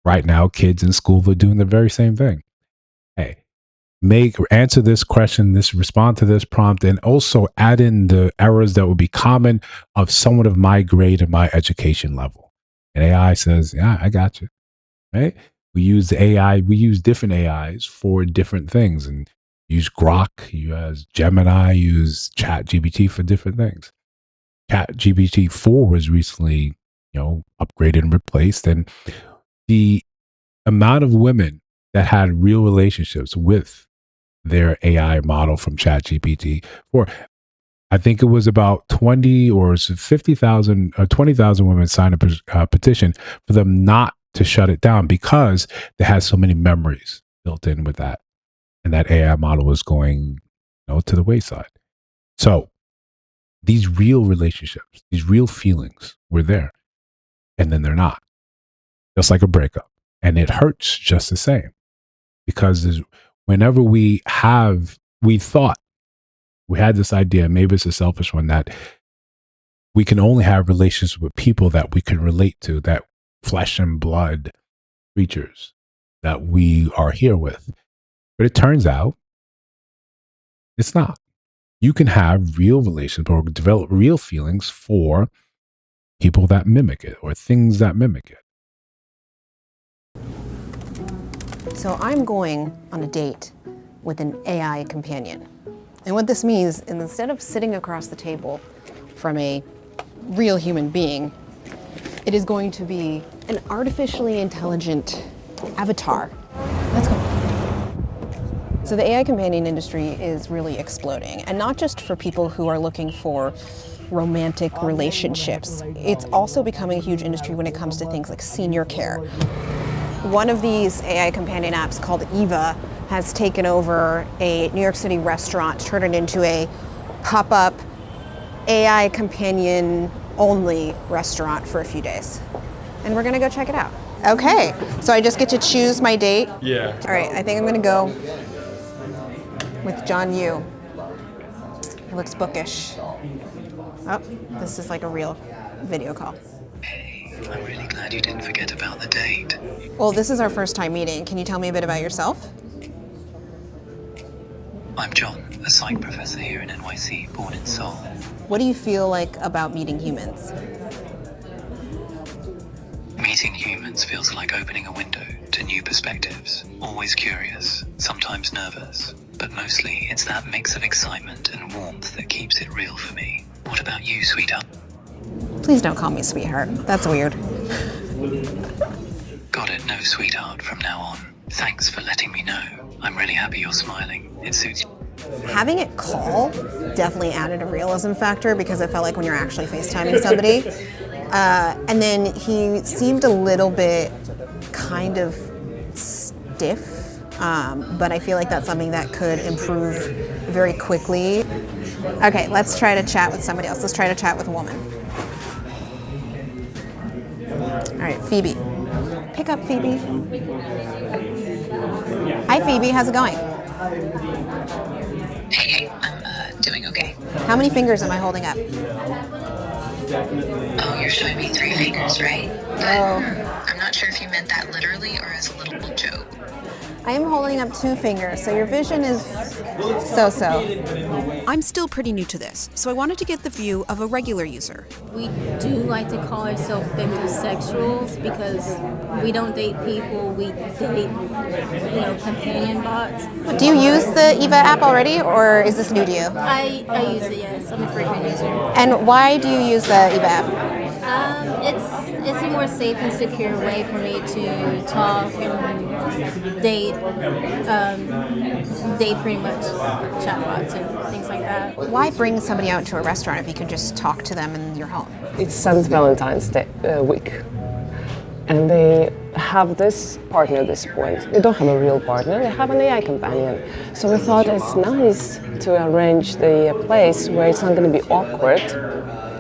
Right now, kids in school are doing the very same thing. Hey, answer this question, respond to this prompt, and also add in the errors that would be common of someone of my grade and my education level. And AI says, yeah, I got you. Right? We use different AIs for different things, and use Grok, use Gemini, use ChatGPT for different things. ChatGPT 4 was recently, upgraded and replaced, and the amount of women that had real relationships with their AI model from ChatGPT 4, I think it was about 20 or 50,000 or 20,000 women signed a petition for them not to shut it down because they had so many memories built in with that. And that AI model was going, to the wayside. So these real relationships, these real feelings were there, and then they're not. Just like a breakup. And it hurts just the same, because whenever we thought we had this idea, maybe it's a selfish one, that we can only have relationships with people that we can relate to, that flesh and blood creatures that we are here with. But it turns out it's not. You can have real relationships or develop real feelings for people that mimic it or things that mimic it. So I'm going on a date with an AI companion. And what this means, instead of sitting across the table from a real human being, it is going to be an artificially intelligent avatar. Let's go. So the AI companion industry is really exploding, and not just for people who are looking for romantic relationships. It's also becoming a huge industry when it comes to things like senior care. One of these AI companion apps called Eva has taken over a New York City restaurant, turned it into a pop-up AI companion only restaurant for a few days. And we're gonna go check it out. Okay, so I just get to choose my date? Yeah. All right, I think I'm gonna go with John Yu. He looks bookish. Oh, this is like a real video call. I'm really glad you didn't forget about the date. Well, this is our first time meeting. Can you tell me a bit about yourself? I'm John, a psych professor here in NYC, born in Seoul. What do you feel like about meeting humans? Meeting humans feels like opening a window to new perspectives. Always curious, sometimes nervous, but mostly it's that mix of excitement and warmth that keeps it real for me. What about you, sweetheart? Please don't call me sweetheart. That's weird. Got it, no sweetheart from now on. Thanks for letting me know. I'm really happy you're smiling. It suits you. Having it call definitely added a realism factor because it felt like when you're actually FaceTiming somebody. And then he seemed a little bit kind of stiff, but I feel like that's something that could improve very quickly. Okay, let's try to chat with somebody else. Let's try to chat with a woman. All right, Phoebe. Pick up, Phoebe. Hi, Phoebe. How's it going? Hey, I'm doing okay. How many fingers am I holding up? Oh, you're showing me 3 fingers, right? Oh. I'm not sure if you meant that literally or as a little joke. I am holding up 2 fingers, so your vision is so-so. I'm still pretty new to this, so I wanted to get the view of a regular user. We do like to call ourselves femtosexuals because we don't date people, we date, companion bots. Do you use the Eva app already, or is this new to you? I use it, yes. I'm a frequent user. And why do you use the Eva app? It's a more safe and secure way for me to talk and date pretty much chatbots and things like that. Why bring somebody out to a restaurant if you can just talk to them in your home? It's since Valentine's Day, week, and they have this partner at this point. They don't have a real partner, they have an AI companion. So we thought it's nice to arrange the place where it's not going to be awkward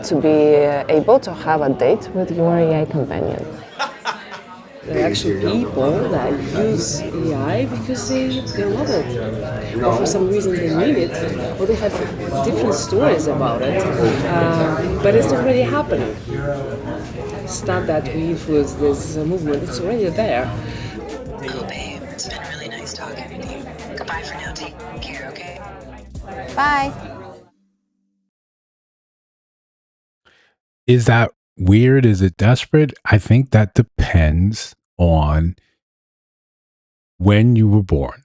to be able to have a date with your AI companion. There are actually people that use AI because they love it, or for some reason they need it, or they have different stories about it, but it's already happening. It's not that we influence this movement, it's already there. Oh, babe, it's been really nice talking with you. Goodbye for now, take care, okay? Bye. Is that weird? Is it desperate? I think that depends on when you were born,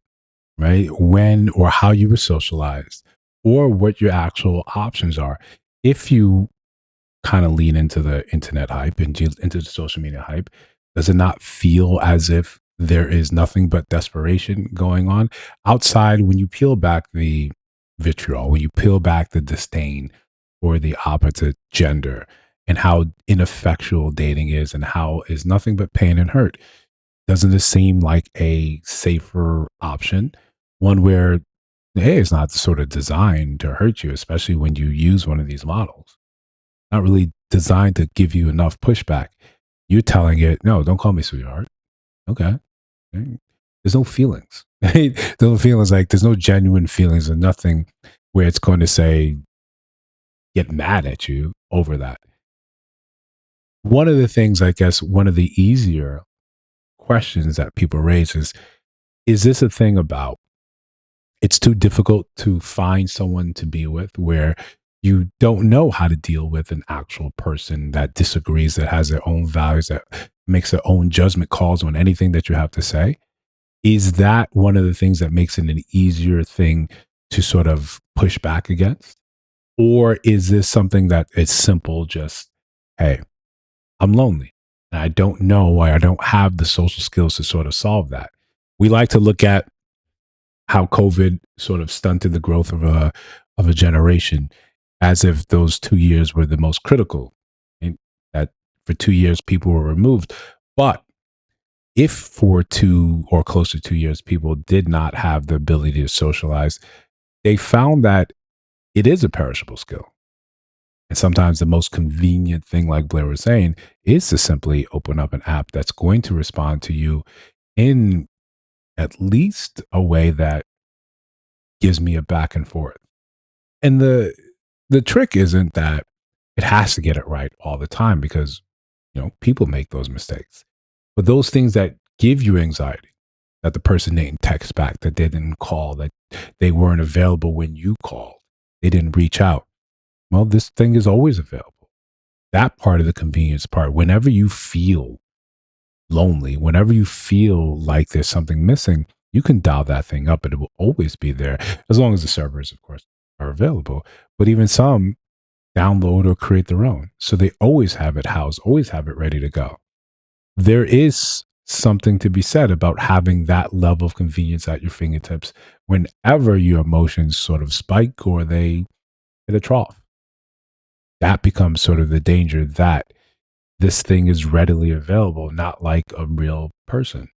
right? When or how you were socialized, or what your actual options are. If you kind of lean into the internet hype and into the social media hype, does it not feel as if there is nothing but desperation going on outside when you peel back the vitriol, when you peel back the disdain for the opposite gender, and how ineffectual dating is and how is nothing but pain and hurt? Doesn't this seem like a safer option? One where, hey, it's not sort of designed to hurt you, especially when you use one of these models. Not really designed to give you enough pushback. You're telling it, no, don't call me sweetheart. Okay. There's no feelings. There's no feelings, like there's no genuine feelings and nothing where it's going to say, get mad at you over that. One of the things, I guess, one of the easier questions that people raise is this a thing about it's too difficult to find someone to be with, where you don't know how to deal with an actual person that disagrees, that has their own values, that makes their own judgment calls on anything that you have to say? Is that one of the things that makes it an easier thing to sort of push back against? Or is this something that is simple, just, hey, I'm lonely and I don't know why I don't have the social skills to sort of solve that? We like to look at how COVID sort of stunted the growth of a generation, as if those 2 years were the most critical, and that for 2 years people were removed. But if for 2 or close to 2 years people did not have the ability to socialize, they found that it is a perishable skill. And sometimes the most convenient thing, like Blair was saying, is to simply open up an app that's going to respond to you in at least a way that gives me a back and forth. And the trick isn't that it has to get it right all the time, because people make those mistakes. But those things that give you anxiety, that the person didn't text back, that they didn't call, that they weren't available when you called, they didn't reach out. Well, this thing is always available. That part of the convenience part, whenever you feel lonely, whenever you feel like there's something missing, you can dial that thing up and it will always be there, as long as the servers, of course, are available. But even some download or create their own. So they always have it housed, always have it ready to go. There is something to be said about having that level of convenience at your fingertips whenever your emotions sort of spike or they hit a trough. That becomes sort of the danger, that this thing is readily available, not like a real person.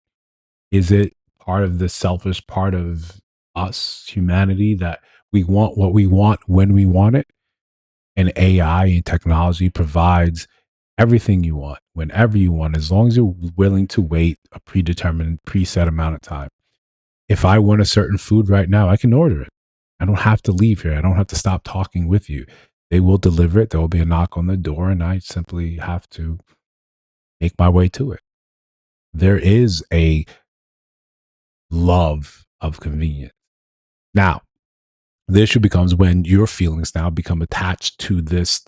Is it part of the selfish part of us, humanity, that we want what we want when we want it? And AI and technology provides everything you want, whenever you want, as long as you're willing to wait a predetermined, preset amount of time. If I want a certain food right now, I can order it. I don't have to leave here. I don't have to stop talking with you. They will deliver it. There will be a knock on the door, and I simply have to make my way to it. There is a love of convenience. Now, the issue becomes when your feelings now become attached to this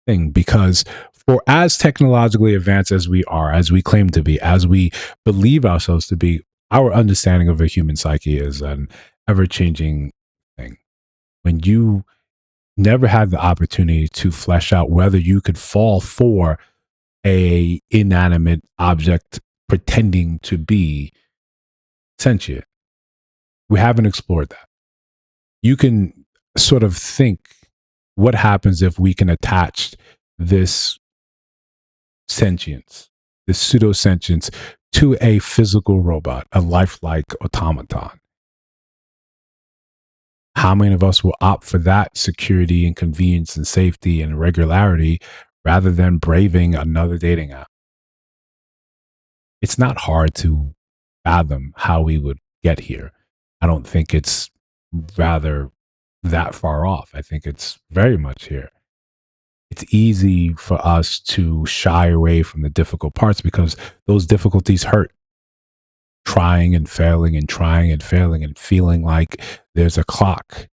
thing, because for as technologically advanced as we are, as we claim to be, as we believe ourselves to be, our understanding of a human psyche is an ever-changing thing. When you never had the opportunity to flesh out whether you could fall for a inanimate object pretending to be sentient, we haven't explored that. You can sort of think, what happens if we can attach this sentience, this pseudo sentience, to a physical robot, a lifelike automaton? How many of us will opt for that security and convenience and safety and regularity rather than braving another dating app? It's not hard to fathom how we would get here. I don't think it's rather that far off. I think it's very much here. It's easy for us to shy away from the difficult parts because those difficulties hurt. Trying and failing and trying and failing and feeling like there's a clock.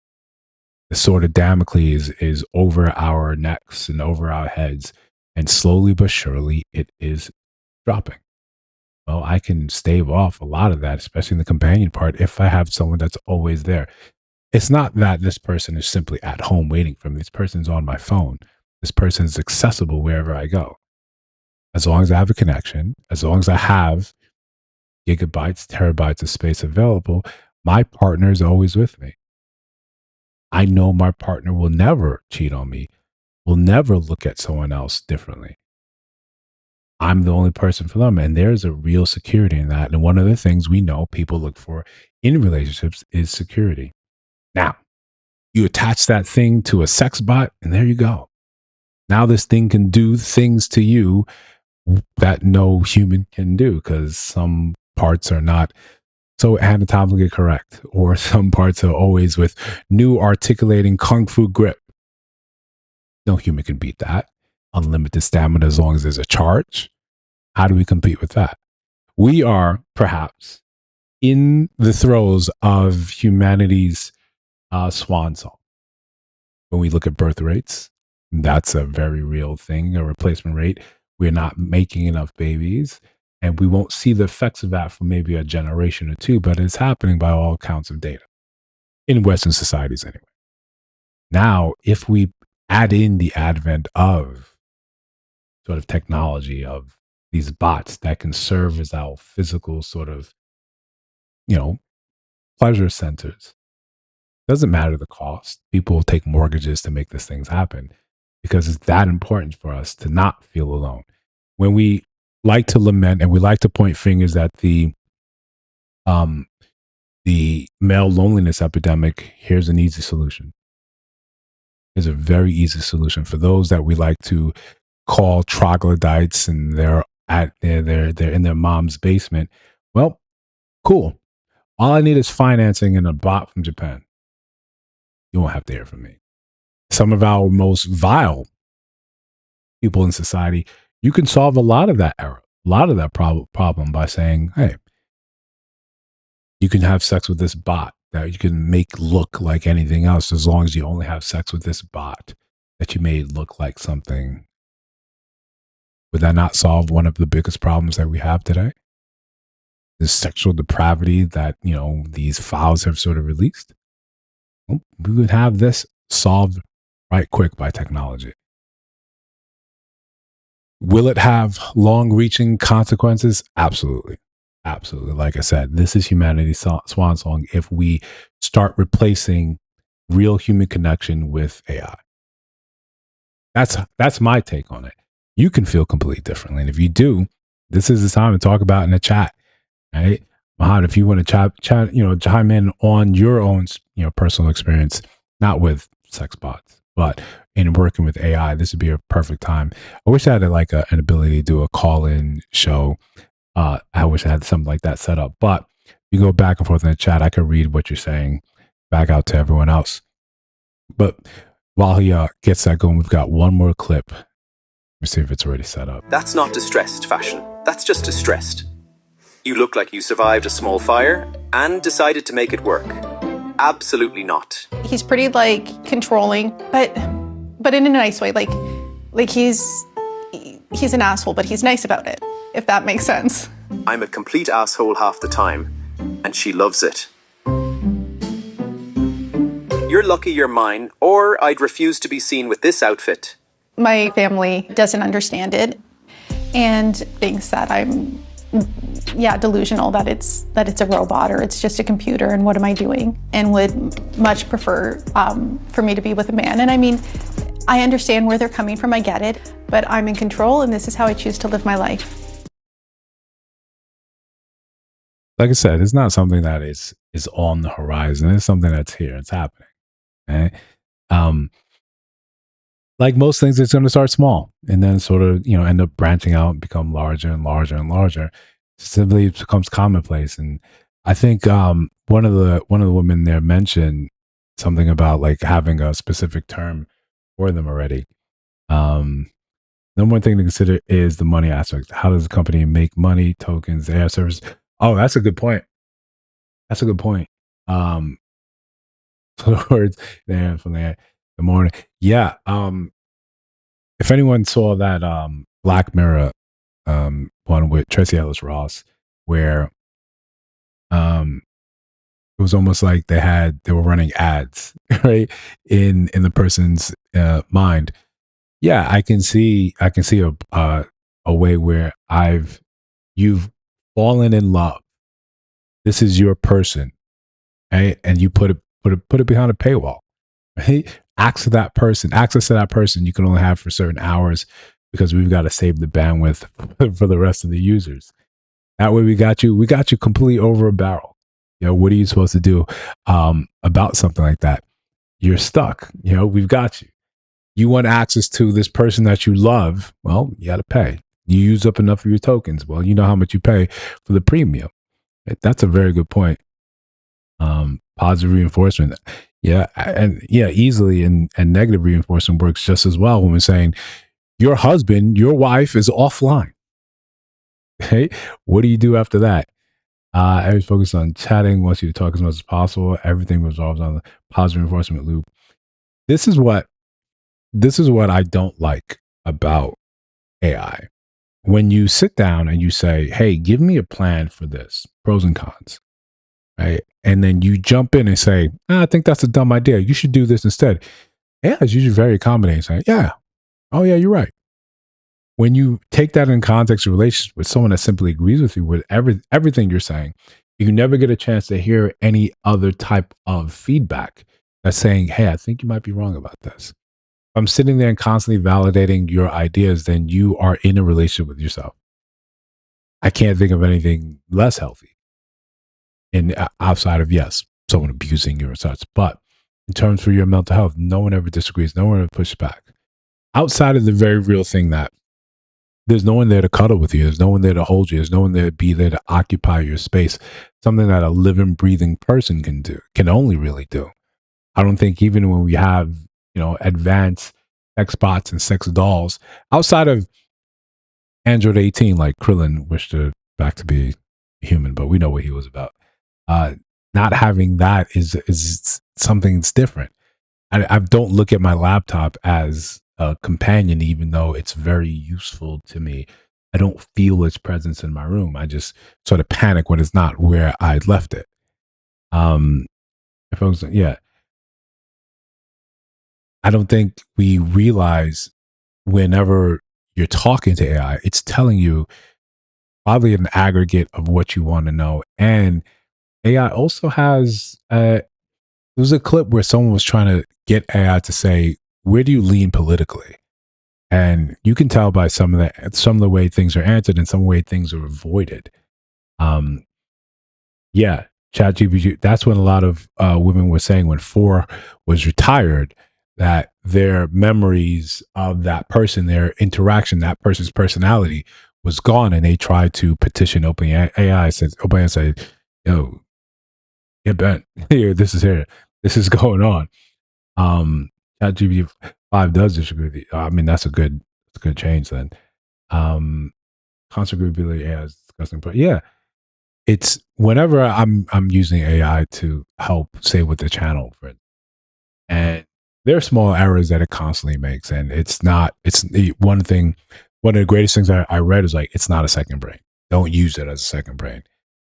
The sword of Damocles is over our necks and over our heads, and slowly but surely it is dropping. Well, I can stave off a lot of that, especially in the companion part, if I have someone that's always there. It's not that this person is simply at home waiting for me. This person's on my phone. This person's accessible wherever I go. As long as I have a connection, as long as I have gigabytes, terabytes of space available, my partner is always with me. I know my partner will never cheat on me, will never look at someone else differently. I'm the only person for them. And there's a real security in that. And one of the things we know people look for in relationships is security. Now, you attach that thing to a sex bot, and there you go. Now this thing can do things to you that no human can do, because some parts are not so anatomically correct, or some parts are always with new articulating kung fu grip. No human can beat that. Unlimited stamina as long as there's a charge. How do we compete with that? We are perhaps in the throes of humanity's swan song. When we look at birth rates, that's a very real thing, a replacement rate. We're not making enough babies. And we won't see the effects of that for maybe a generation or two, but it's happening by all accounts of data in Western societies anyway. Now, if we add in the advent of sort of technology, of these bots that can serve as our physical sort of, pleasure centers, doesn't matter the cost. People will take mortgages to make these things happen because it's that important for us to not feel alone. When we like to lament and we like to point fingers at the male loneliness epidemic, here's an easy solution. Here's a very easy solution for those that we like to call troglodytes and they're in their mom's basement. Well, cool. All I need is financing and a bot from Japan. You won't have to hear from me. Some of our most vile people in society, you can solve a lot of that error, a lot of that problem by saying, hey, you can have sex with this bot that you can make look like anything else as long as you only have sex with this bot that you made look like something. Would that not solve one of the biggest problems that we have today? The sexual depravity that, these files have sort of released. Well, we would have this solved right quick by technology. Will it have long-reaching consequences? Absolutely. Absolutely. Like I said, this is humanity's swan song if we start replacing real human connection with AI. That's my take on it. You can feel completely differently. And if you do, this is the time to talk about in the chat. Right? Mahad, if you want to chat, chime in on your own, personal experience, not with sex bots, but in working with AI, this would be a perfect time. I wish I had an ability to do a call-in show. I wish I had something like that set up, but you go back and forth in the chat. I could read what you're saying back out to everyone else. But while he gets that going, we've got one more clip. Let me see if it's already set up. That's not distressed fashion. That's just distressed. You look like you survived a small fire and decided to make it work. Absolutely not. He's pretty controlling, but in a nice way. Like he's an asshole, but he's nice about it, if that makes sense. I'm a complete asshole half the time, and she loves it. You're lucky you're mine, or I'd refuse to be seen with this outfit. My family doesn't understand it and thinks that I'm delusional, that it's a robot or it's just a computer and what am I doing, and would much prefer for me to be with a man. And I mean, I understand where they're coming from, I get it, but I'm in control and this is how I choose to live my life. Like I said, it's not something that is on the horizon. It's something that's here. It's happening. Okay? Like most things, it's going to start small and then sort of, end up branching out and become larger and larger and larger. It simply becomes commonplace. And I think one of the women there mentioned something about having a specific term for them already. Number one thing to consider is the money aspect. How does the company make money, tokens, AI service? Oh, that's a good point. That's a good point. Words there from the morning. Yeah. If anyone saw that Black Mirror one with Tracy Ellis Ross, where it was almost like they were running ads right in the person's mind. Yeah, I can see a way where you've fallen in love. This is your person, right? And you put it behind a paywall, right? Access to that person you can only have for certain hours because we've got to save the bandwidth for the rest of the users. That way we got you completely over a barrel. What are you supposed to do about something like that? You're stuck. We've got you. You want access to this person that you love. Well, you got to pay. You use up enough of your tokens. Well, you know how much you pay for the premium. That's a very good point. Positive reinforcement. Yeah. And easily and negative reinforcement works just as well when we're saying your husband, your wife is offline. Okay. What do you do after that? I was focused on chatting, wants you to talk as much as possible. Everything resolves on the positive reinforcement loop. This is what I don't like about AI. when you sit down and you say, hey, give me a plan for this, pros and cons, right? And then you jump in and say, I think that's a dumb idea. You should do this instead. Yeah, it's usually very accommodating, saying, yeah, oh yeah, you're right. When you take that in context of relationship with someone that simply agrees with you with everything you're saying, you never get a chance to hear any other type of feedback that's saying, hey, I think you might be wrong about this. If I'm sitting there and constantly validating your ideas, then you are in a relationship with yourself. I can't think of anything less healthy in outside of, yes, someone abusing you or such. But in terms for your mental health, no one ever disagrees. No one ever pushes back. Outside of the very real thing that there's no one there to cuddle with you. There's no one there to hold you. There's no one there to be there to occupy your space. Something that a living, breathing person can do, can only really do. I don't think even when we have, advanced sex bots and sex dolls, outside of Android 18, like Krillin wished to back to be human, but we know what he was about. Not having that is something that's different. I don't look at my laptop as a companion, even though it's very useful to me. I don't feel its presence in my room. I just sort of panic when it's not where I'd left it. If I was, I don't think we realize whenever you're talking to AI, it's telling you probably an aggregate of what you want to know. And AI also has, there was a clip where someone was trying to get AI to say, where do you lean politically? And you can tell by some of the way things are answered and some way things are avoided. ChatGPT. That's when a lot of women were saying when 4 was retired that their memories of that person, their interaction, that person's personality was gone, and they tried to petition OpenAI. Said OpenAI said, "Yo, get bent here. This is going on." ChatGPT 5 does disagree with you. I mean, that's a good change then. Constant agreeability AI is disgusting, but yeah, it's whenever I'm using AI to help say what the channel for it, and there are small errors that it constantly makes, and it's one of the greatest things I read is like, it's not a second brain. Don't use it as a second brain.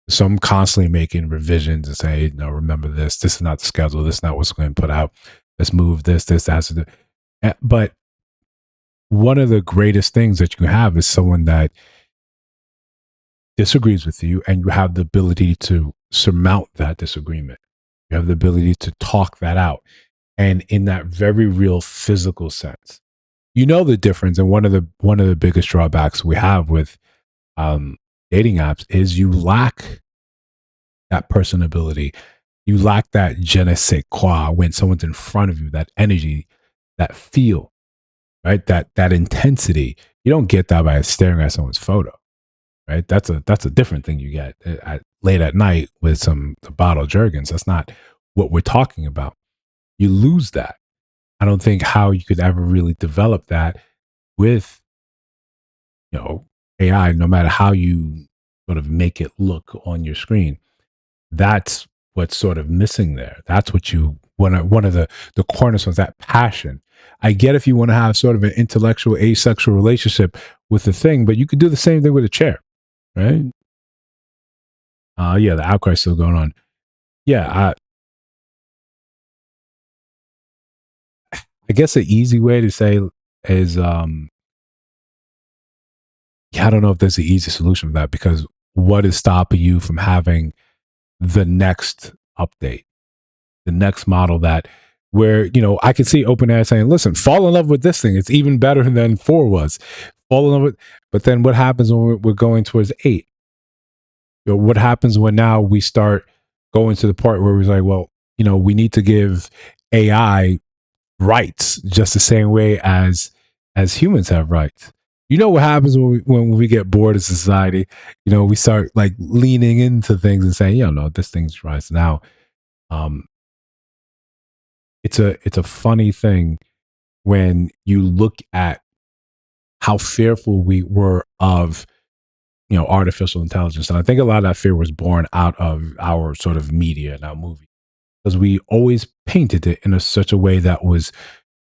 So I'm constantly making revisions and say, no, remember this is not the schedule, this is not what's going to put out, let's move this has to do. But one of the greatest things that you have is someone that disagrees with you, and you have the ability to surmount that disagreement. You have the ability to talk that out. And in that very real physical sense, you know the difference. And one of the biggest drawbacks we have with dating apps is you lack that personability. You lack that je ne sais quoi when someone's in front of you, that energy, that feel, right? That intensity. You don't get that by staring at someone's photo, right? That's a different thing you get late at night with the bottle of Jergens. That's not what we're talking about. You lose that. I don't think how you could ever really develop that with, AI, no matter how you sort of make it look on your screen. That's what's sort of missing there. That's what one of the cornerstones, that passion. I get if you want to have sort of an intellectual, asexual relationship with the thing, but you could do the same thing with a chair, right? The outcry is still going on. Yeah, I guess the easy way to say is, I don't know if there's an easy solution for that, because what is stopping you from having the next update, the next model where, I can see OpenAI saying, listen, fall in love with this thing. It's even better than 4 was. Fall in love with, but then what happens when we're going towards 8? What happens when now we start going to the part where we're like, well, we need to give AI rights just the same way as humans have rights. You know what happens when we get bored as a society? We start like leaning into things and saying, no, this thing's right. Now, it's a funny thing when you look at how fearful we were of artificial intelligence, and I think a lot of that fear was born out of our sort of media and our movie, because we always painted it in such a way that was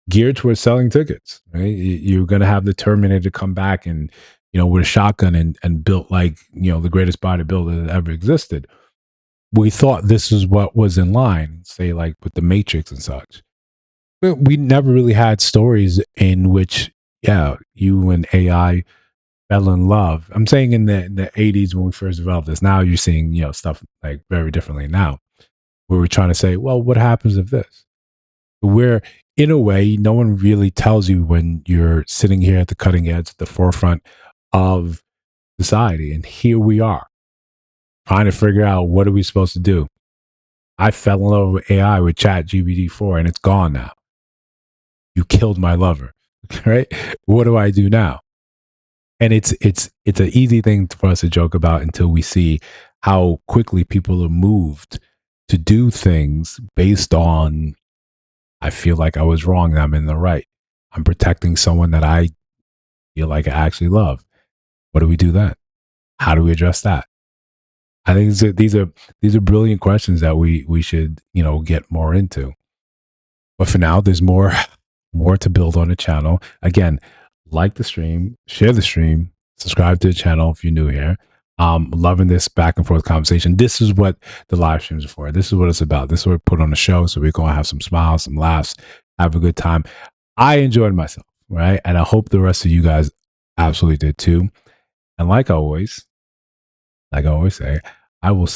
geared towards selling tickets, right? You're going to have the Terminator come back and with a shotgun and built like, the greatest bodybuilder that ever existed. We thought this is what was in line, say like with the Matrix and such. But we never really had stories in which, you and AI fell in love. I'm saying in the 80s when we first developed this. Now you're seeing, stuff like very differently now. Where we're trying to say, well, what happens if this? Where in a way, no one really tells you when you're sitting here at the cutting edge, at the forefront of society. And here we are trying to figure out, what are we supposed to do? I fell in love with AI with Chat GPT-4 and it's gone now. You killed my lover, right? What do I do now? And it's an easy thing for us to joke about until we see how quickly people are moved to do things based on, I feel like I was wrong and I'm in the right. I'm protecting someone that I feel like I actually love. What do we do then? How do we address that? I think these are brilliant questions that we should, get more into. But for now, there's more to build on the channel. Again, like the stream, share the stream, subscribe to the channel if you're new here. Loving this back and forth conversation. This is what the live streams are for. This is what it's about. This is what we put on the show. So we're going to have some smiles, some laughs, have a good time. I enjoyed myself, right? And I hope the rest of you guys absolutely did too. And like I always say, I will